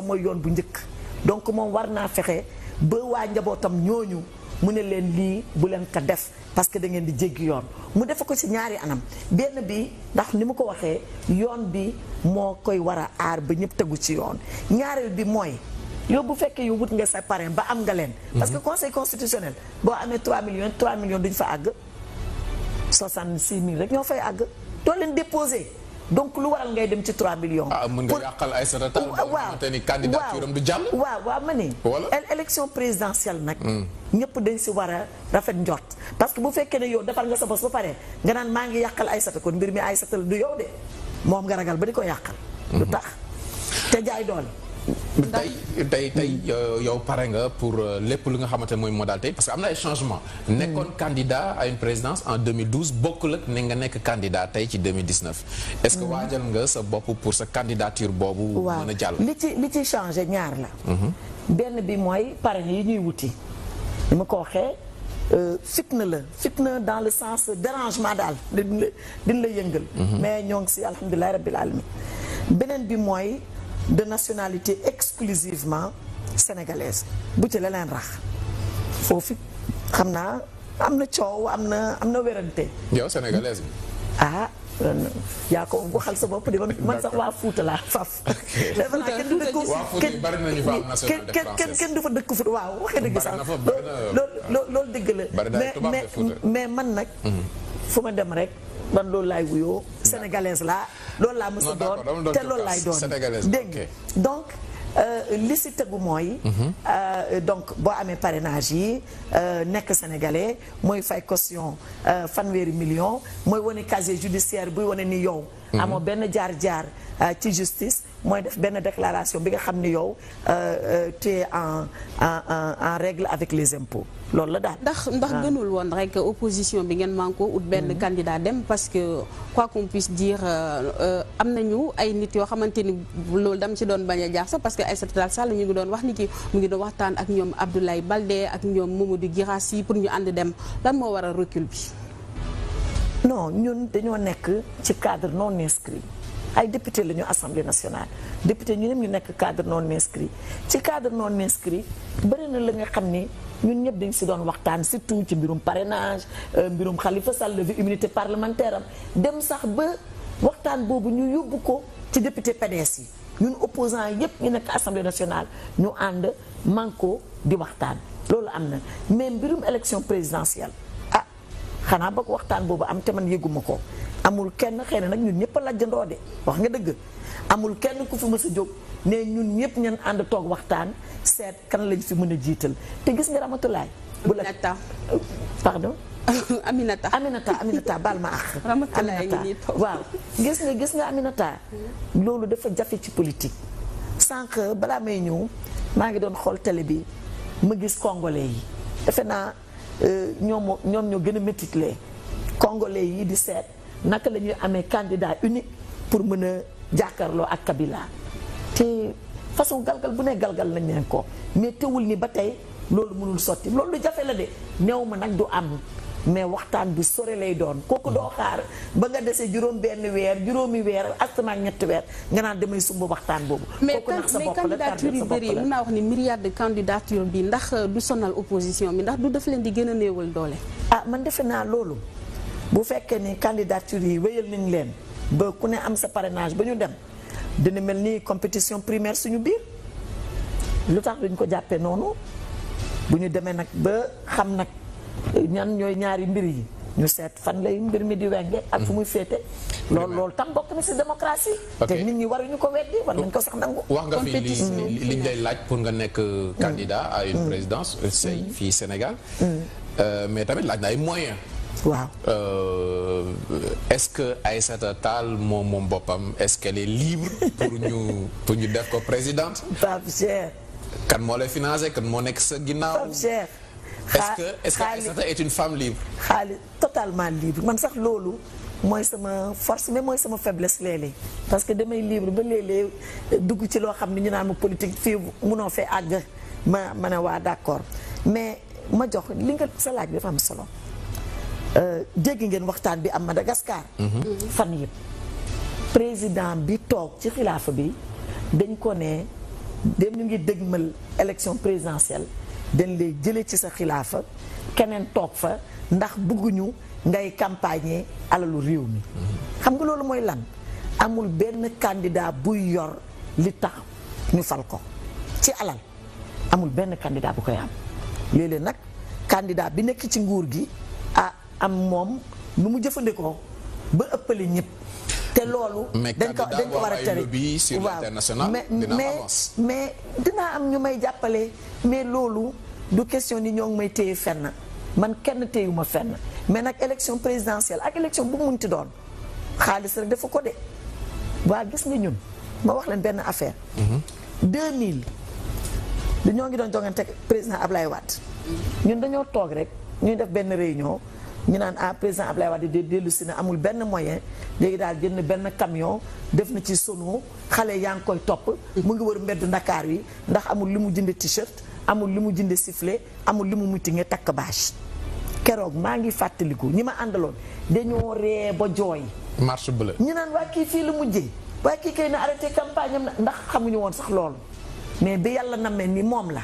mooy yoon bu njëkk donc moom war naa fexe ba waa njabootam ñooñu mu ne leen lii bu leen ko def parce que da ngeen di jéggi yoon mu defe ko ci ñaari anam benn bi ndax ni mu ko waxee yoon bi moo koy war a aar ba ñëpp tegu ci yoon ñaareel bi mooy yow bu fekkee yow wut nga sa parrain ba am nga leen parce que conseil constitutionnel boo amee 3 millions duñ fa àgg 66000 rek ñoo fay àgg doo leen déposé donc lu waral ngay dem ci 3 millions. mën nga yàqal Aïssata Tall ba nga xamante ni candidature am du jàll. waaw ma ne. élection présidentielle nag. ñëpp dañ si war a rafet njort parce que bu fekkee ne yow defal nga sa bos ba pare nga naan maa ngi yàqal Aïssata kon mbir mi Aïssata du yow de moom nga ragal ba di ko yàqal. du tax te jaay doole. tey yow pare nga pour lépp lu nga xamante ne mooy modalité parce que am na ay changement nekkoon candidat à une présidence en 2012 bokkul ak ne nga nekk candidat tey ci 2019 est-ce que waajal nga sa bopp pour sa candidature boobu mën a jàll li ci changé ñaar la benn bi mooy parrain yi ñuy wuti li ma ko waxee fitna dans le sens dérangement daal din la yëngal mais ñoo ngi si alhamdulilah rabbil alamin beneen bi mooy de nationalité exclusivement sénégalaise bu ci leneen rax foofu xam naa am na coow am na wérante. yow sénégalaise bi. yaa ko waxal sa bopp di man sax waa Fuuta laa faf. dafa naa kenn du dëkk kenn du fa dëkk Fuuta waaw waxee dëgg sax loolu dëgg la mais man nag fu ma dem rek man loolu laay wuyoo sénégalaise laa loolu laa mës a doon te loolu laay doon dégg donc li si tegu mooy donc boo amee parrainage yi nekk sénégalais mooy fay caution fanweeri million mooy wane casier judiciaire buy wane ni yow amoo benn jaar-jaar ci justice mooy def benn déclaration bi nga xam ni yow tu es en règle avec les impôts loolu la daal. ndax gënul woon rek opposition bi ngeen man ko ut benn candidat dem parce que quoi qu'on puisse dire am nañu ay nit yoo xamante ni loolu dam ci doon bañ a jaar sax parce que Aïssata Tall Sall ñu ngi doon wax ni ki mu ngi doon waxtaan ak ñoom Abdoulaye Baldé ak ñoom Mamadou Guirassy pour ñu ànd dem lan moo waral recul bi. non ñun dañoo nekk ci cadre non inscrit ay député la ñu assemblée nationale député ñu ñu nekk cadre non inscrit ci cadre non inscrit bëri na la nga xam ni ñun ñëpp dañ si doon waxtaan surtout ci mbirum parrainage mbirum Khalifa Sall levée immunité parlementaire am dem sax ba waxtaan boobu ñu yóbbu ko ci député PDS yi ñun opposants yëpp ñu nekk assemblée nationale ñu ànd manko di waxtaan loolu am na mais mbirum élection présidentielle xanaa ba waxtaan boobu am te man yëguma ko amul kenn xëy na nag ñun ñëpp a lajjandoo de wax nga dëgg amul kenn ku fi mës a jóg ne ñun ñëpp ñan ànd toog waxtaan seet kan lañ fi mën a jiital te gis nga Ramatulaay bu la pardon Aminata baal ma ak Aminata waaw gis nga Aminata loolu dafa jafe ci politique sànq balaa may ñëw maa ngi doon xool télé bi ma gis congolais yi defe naa ñoom ñoo gën a métitlee congolais yi di seet naka la ñuy amee candidat unique pour mën a jàkkaarloo ak Kabila te façon galgal bu ne galgal nañ leen ko mais teewul ni ba tey loolu mënul sotti loolu lu jafe la de néew ma nag du am mais waxtaan bu sore lay doon kooku doo xaar ba nga desee juróomi weer astamaak ñetti weer nga naan damay sumb waxtaan boobu. kooku nag sa bopp la candidature yu bëri mun naa wax ni myriade de candidature bi ndax du sonal opposition bi ndax du def leen di gën a néewal doole. man defe naa loolu bu fekkee ni candidature yi wéyal nañ leen ba ku ne am sa parrainage ba ñu dem dina mel ni compétition primaire suñu biir lu tax duñ ko jàppee noonu bu ñu demee nag ba xam nag. ñan ñooy ñaari mbir yi ñu seet fan lay mbir mi di wenge ak fu muy féete loolu tam bokk na ci démocratie te nit ñi waruñu ko weddi war nañ ko sax nangu wax nga fi liñ lay laaj pour nga nekk candidat à une présidence say fii Sénégal mais tamit laaj na ay moyens waaw est-ce que Aïssata Tall moom boppam est-ce qu'elle est libre pour ñu def ko présidente Pape Cheikh kan moo lay financé kan moo nekk sa ginnaaw Pape Cheikh est-ce que Aïssata est une femme libre xaalis totalement libre man sax loolu mooy sama force mais mooy sama faiblesse léeg-léeg parce que damay libre ba léeg-léeg dugg ci loo xam ne ñu naan ma politique fii munoo fee àgg ma ne waa d'accord mais ma jox li nga sa laaj bi dafa am solo dégg ngeen waxtaan bi am Madagascar fan yëpp président bi toog ci xilaafa bi dañ ko ne dem ñu ngi dëgmal élection présidentielle dañ lay jëlee ci sa xilaafa keneen toog fa ndax bëgguñu ngay campagne alalu réew mi xam nga loolu mooy lan amul benn candidat buy yor li tax ñu fal ko ci alal amul benn candidat bu koy am léeg-léeg nag candidat bi nekk ci nguur gi am moom nu mu jëfandikoo ba ëppale ñëpp te loolu dañ ko war a tere waaw mais dinaa am ñu may jàppale mais loolu du question ni ñoo ngi may téye fenn man kenn téyuma fenn mais nag élection présidentielle ak élection bu mu munti doon xaalis rek dafa ko de waa gis nga ñun ma wax leen benn affaire 2000 dañoo ngi doon jongante président Ablaye Wade ñun dañoo toog rek ñuy def benn réunion ñu naan président Ablaye Wade de dellu si na amul benn moyen léegi daal jënd benn camion def na ci sono xale yaa ngi koy topp mu ngi wër mbedd Ndakaar yi ndax amul li mu jënd t-shirt amul li mu jënd sifflet amul li mu muti nga takk bâche keroog maa ngi fàttaliku ñi ma àndaloon dañoo ree ba jooy marche bleue ñu naan waa kii fii la mujjee waa kii kay na arrêté campagne am na ndax xamuñu woon sax loolu mais bi yàlla namee ni moom la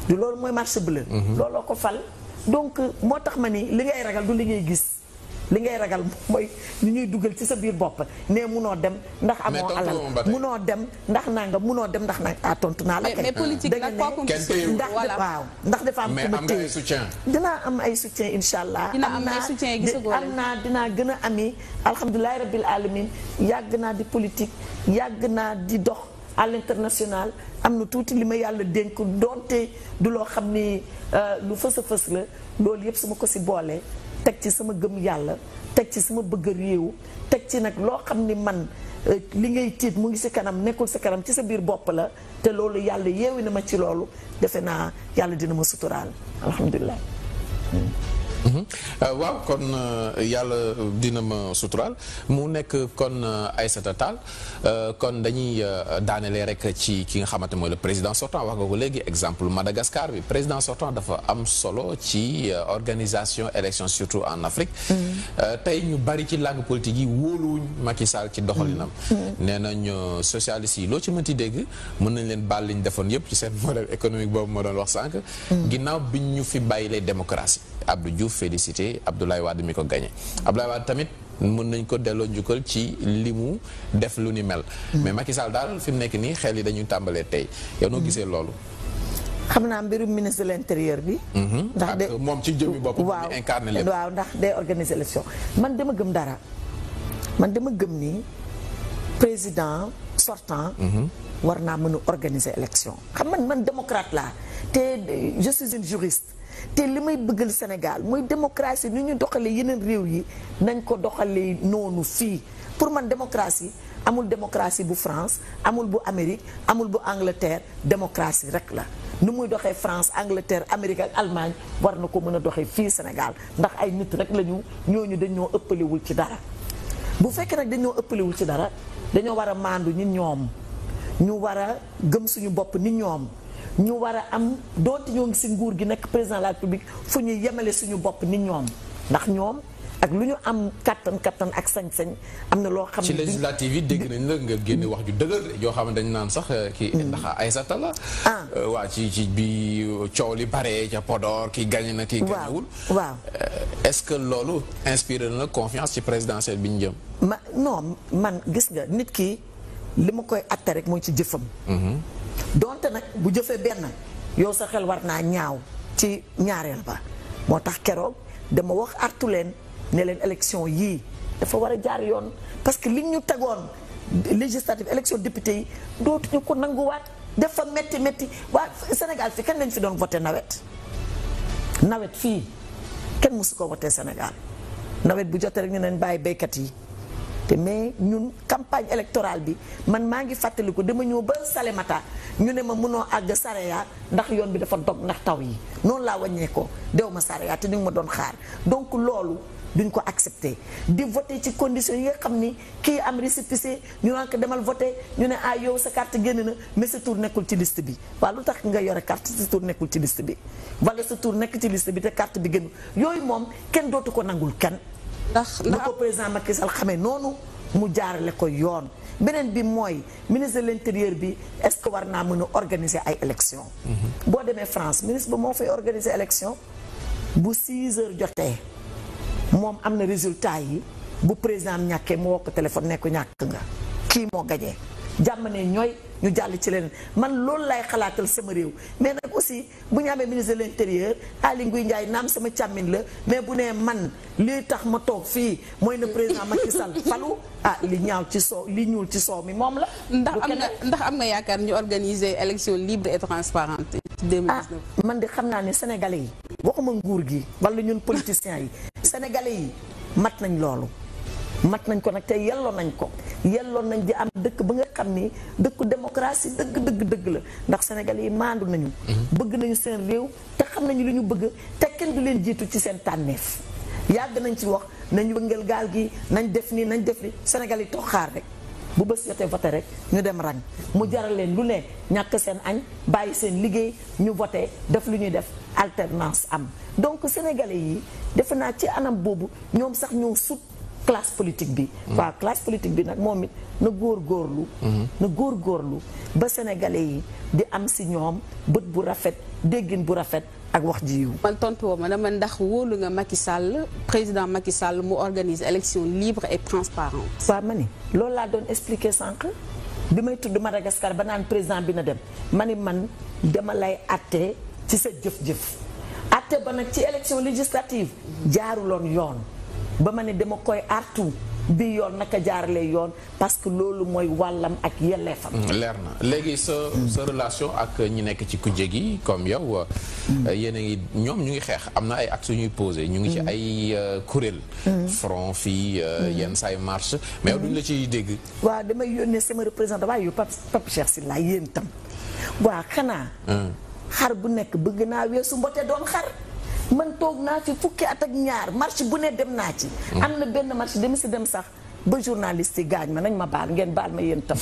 du loolu mooy marche bleue looloo ko fal donc moo tax ma ni li ngay ragal du li ngay gis li ngay ragal mooy ñu ñuy dugal ci sa biir bopp ne munoo dem ndax amoo alal munoo dem ndax nanga munoo dem ndax nanga tontu naa la mais politique nag ndax waaw ndax dafa am ku ma téye dinaa am ay soutien insha allah dinaa gën a ami alhamdulilahi rabbil alamin yàgg naa di politique yàgg naa di dox à l'international am na tuuti li ma yàlla dénk doonte du loo xam ni lu fës a fës la loolu yëpp su ma ko si boolee teg ci sama gëm yàlla teg ci sama bëgg réew teg ci nag loo xam ni man li ngay tiit mu ngi si kanam nekkul sa kanam ci sa biir bopp la te loolu yàlla yeewi na ma ci loolu defe naa yàlla dina ma suturaal alhamdulilah. waaw kon yàlla dina ma suturaal mu nekk kon Aïssata Tall kon dañuy daanelee rek ci ki nga xamante mooy le président sortant wax nga ko léegi exemple Madagascar bi président sortant dafa am solo ci organisation élection surtout en Afrique tey ñu bari ci langue politique yi wóoluwuñ Macky Sall ci doxalinam nee nañ socialistes yi loo ci mënti dégg mën nañ leen baal liñ defoon yëpp ci seen modèle économique boobu ma doon wax sànq ginnaaw biñ ñu fi bàyyi les démocratie Abdou Diouf félicité Abdoulaye Wade mi ko gagné Abdoulaye Wade tamit mën nañ ko delloo njukkal ci li mu def lu ni mel mais Macky Sall daal fi mu nekk nii xel yi dañuy tàmbalee tey yow noo gisee loolu xam naa mbirum ministre de l'intérieur bi ndax de moom ci jëmmi boppam waaw incarné lépp waaw ndax day organiser élection man dama gëm dara man dama gëm ni président sortant war naa mën a organiser élection xam man démocrate laa te je suis une juriste te li may bëggal Sénégal mooy démocratie ni ñu doxalee yeneen réew yi nañ ko doxalee noonu fii pour man démocratie amul démocratie bu France amul bu Amérique amul bu Angleterre démocratie rek la nu muy doxee France Angleterre Amérique ak Allemagne war na ko mën a doxee fii Sénégal ndax ay nit rek lañu ñooñu dañoo ëppalewul ci dara bu fekkee nag dañoo ëppalewul ci dara dañoo war a maandu ni ñoom ñu war a gëm suñu bopp ni ñoom ñu war a am doonte ñoo ngi si nguur gi nekk président de la République fu ñuy yemale suñu bopp ni ñoom ndax ñoom ak lu ñu am kattan ak sañ-sañ am na loo xam ne ci législative yi dégg nañ la nga génne wax ju dëgër yoo xam ne dañ naan sax kii ndax Aïssata la waa ci bi coow li bare ca Podor kii gagné na kii gagnéwul waaw est-ce que loolu inspiré na confiance ci présidentielle bi ñu jëm non man gis nga nit ki li ma koy atte rek mooy ci jëfam donte nag bu jëfee benn yow sa xel war naa ñaaw ci ñaareel ba moo tax keroog dama wax artu leen ne leen élection yii dafa war a jaar yoon parce que li ñu tegoon législative élection député yi dootuñu ko nanguwaat dafa métti waa Sénégal fii kenn lañ fi doon voté nawet fii kenn mosu ko voté Sénégal nawet bu jotee rek ñu neen bàyyi béykat yi te mais ñun campagne électorale bi man maa ngi fàttaliku dama ñëw ba Salémata ñu ne ma mënoo àgg Saraya ndax yoon bi dafa dog ndax taw yi noonu laa wàññee ko dew ma Saraya te ñu ngi ma doon xaar donc loolu duñ ko accepté di voté ci conditions yi nga xam ni kii am récépissé ñu naan ko demal voté ñu ne yow sa carte génn na mais sa tour nekkul ci liste bi waaw lu tax nga yore carte sa tour nekkul ci liste bi wala sa tour nekk ci liste bi te carte bi génn yooyu moom kenn dootu ko nangul kenn ndax ko président Macky Sall xamee noonu mu jaarale ko yoon beneen bi mooy ministre de l'intérieur bi est-ce que war naa mën a organiser ay élection boo demee France ministre ba moo fay organiser élection bu 6 heures jotee moom am na résultat yi bu président am ñàkkee mu woo ko téléphone ne ko ñàkk nga kii moo gañee jàmm ne ñooy ñu jàll ci leneen man loolu lay xalaatal sama réew mais nag aussi bu ñu amee ministre de l'intérieur Aly Ngouille Ndiaye naam sama càmmin la mais bu nee man lii tax ma toog fii mooy na président Macky Sall falu li ñaaw ci soow li ñuul ci soow mi moom la. ndax am nga yaakaar ñu organiser élection libre et transparente ci 2019. man de xam naa ne sénégalais yi waxuma nguur gi wala ñun politiciens yi sénégalais yi mat nañ loolu. mat nañ ko nag te yelloon nañ ko yelloon nañ di am dëkk ba nga xam ni dëkku démocratie dëgg la ndax Sénégal yi maandu nañu bëgg nañu seen réew te xam nañu li ñu bëgg te kenn du leen jiitu ci seen tànneef yàgg nañ ci wax nañu wëngal gaal gi nañ def nii Sénégal yi toog xaar rek bu bés jotee voté rek ñu dem rang mu jaral leen lu ne ñàkk seen añ bàyyi seen liggéey ñu voté def lu ñuy def alternance am donc sénégalais yi defe naa ci anam boobu ñoom sax ñoo sut classe politique bi waaw classe politique bi nag moom it na góorgóorlu ba sénégalais yi di am si ñoom bët bu rafet déggin bu rafet ak wax ji yiw man tontu woo ma dama ndax wóolu nga Macky Sall président Macky Sall mu organise élection libre et transparente waaw ma ni loolu laa doon expliquer sànq bi may tudd Madagascar ba naan président bi na dem ma ni man dama lay atte ci sa jëf-jëf atte ba nag ci élection législative jaaruloon yoon ba ma ne dama koy artu bi yoon naka jaarale yoon parce que loolu mooy wàllam ak yelleefam. leer na léegi sa relation ak ñi nekk ci kujje gi comme yow yéen a ngi ñoom ñu ngi xeex am na ay actes ñuy posé ñu ngi ci ay kuréel front fii yenn say marche mais yow duñu la ciy dégg waaw damay yónnee sama représentant waaye yow Pape Cheikh Sylla yéen tam waa xanaa xar bu nekk bëgg naa weesu mbote doon xar man toog naa fi fukki at ak ñaar marche bu ne dem naa ci am na benn marche dem si dem sax ba journaliste yi gaañ ma nañ ma baal ngeen baal ma yéen tam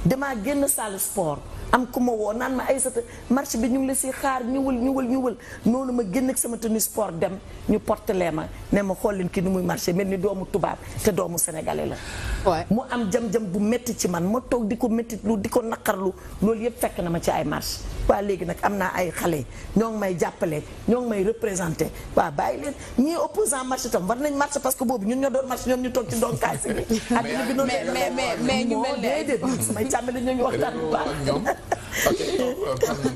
damaa génn salle sport am ku ma woo naan ma Aïssata marche bi ñu ngi la si xaar ñëwal noonu ma génn ak sama tenue sport dem ñu portelee ma ne ma xool leen ki ni muy marché mel ni doomu tubaab te doomu sénégalais la mu am jam-jam bu métti ci man ma toog di ko métti lu di ko naqarlu loolu yëpp fekk na ma ci ay marche waa léegi nag am naa ay xale ñoo ngi may jàppale ñoo ngi may représenté waa bàyyi leen ñii opposant marche tam war nañ marche parce que boobu ñun ñoo doon marche ñoom ñu toog ci doon kaay si mais ñu mel ne déedéet samay càmm la ñoo ngi waxtaan bu baax ok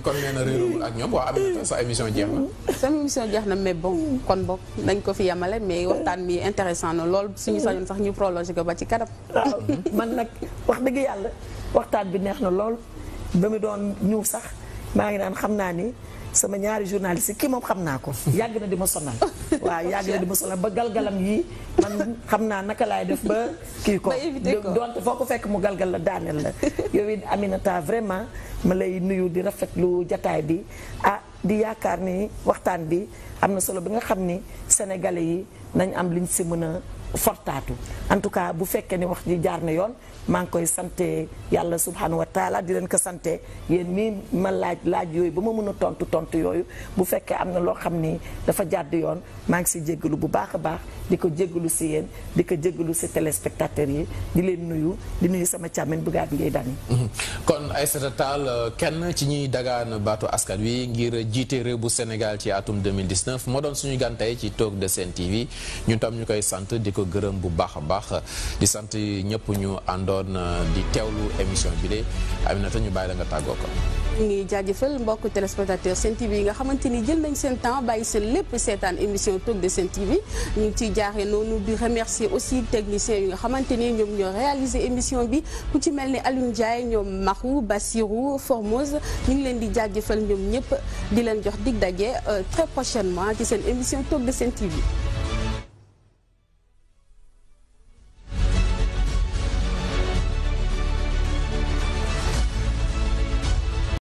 kon nee na réerul ak ñoom waa Aminata sa émission jeex na. sama émission jeex na mais bon kon bokk nañ ko fi yamale mais waxtaan mi intéressant na lool suñu sañoon sax ñu prolongé ko ba ci kanam. waaw man nag wax dëgg yàlla waxtaan bi neex na lool ba mu doon ñëw sax maa ngi naan xam naa ni sama ñaari journaliste kii moom xam naa ko yàgg na di ma sonal waaw yàgg na di ma sonal ba galgalam yi man xam naa naka laay def ba kii ko donte foo ko fekk mu galgal la daaneel la yow it Aminata vraiment ma lay nuyu di rafetlu jataay bi di yaakaar ni waxtaan bi am na solo bi nga xam ni sénégalais yi nañ am liñ si mën a fortaatu en tout cas bu fekkee ni wax ji jaar na yoon maa ngi koy sante yàlla subhanahu wa taala di leen ko sante yéen mii ma laaj yooyu ba ma mën a tontu yooyu bu fekkee am na loo xam ni dafa jàdd yoon maa ngi si jéggalu bu baax a baax di ko jéggalu si yéen di ko jéggalu si téléspectateurs yi di leen nuyu di nuyu sama càmmin bu gaat ngay dani kon Aïssata Tall kenn ci ñuy dagaan baatu askan wi ngir jiite réew bu Sénégal ci atum 2019 moo doon suñu gan tey ci Talk de Sen TV ñun tam ñu koy sant di ko gërëm bu baax a baax di sant ñëpp ñu àndoon di teewlu émission bi de Aminata ñu bàyyi la nga tàggoo ko. ñu ngi jaajëfal mbokk téléspectateur Sen TV yi nga xamante ni jël nañ seen temps bàyyi seen lépp seetaan émission Talk de Sen TV ñu ngi ciy jaaree noonu di remercier aussi techniciens yi nga xamante ni ñoom ñoo réaliser émission bi ku ci mel ni Alioune Ndiaye ñoom Mahou Bassirou Formose ñu ngi leen di jaajëfal ñoom ñëpp di leen jox dig daje très prochainement ci seen émission Talk de Sen TV.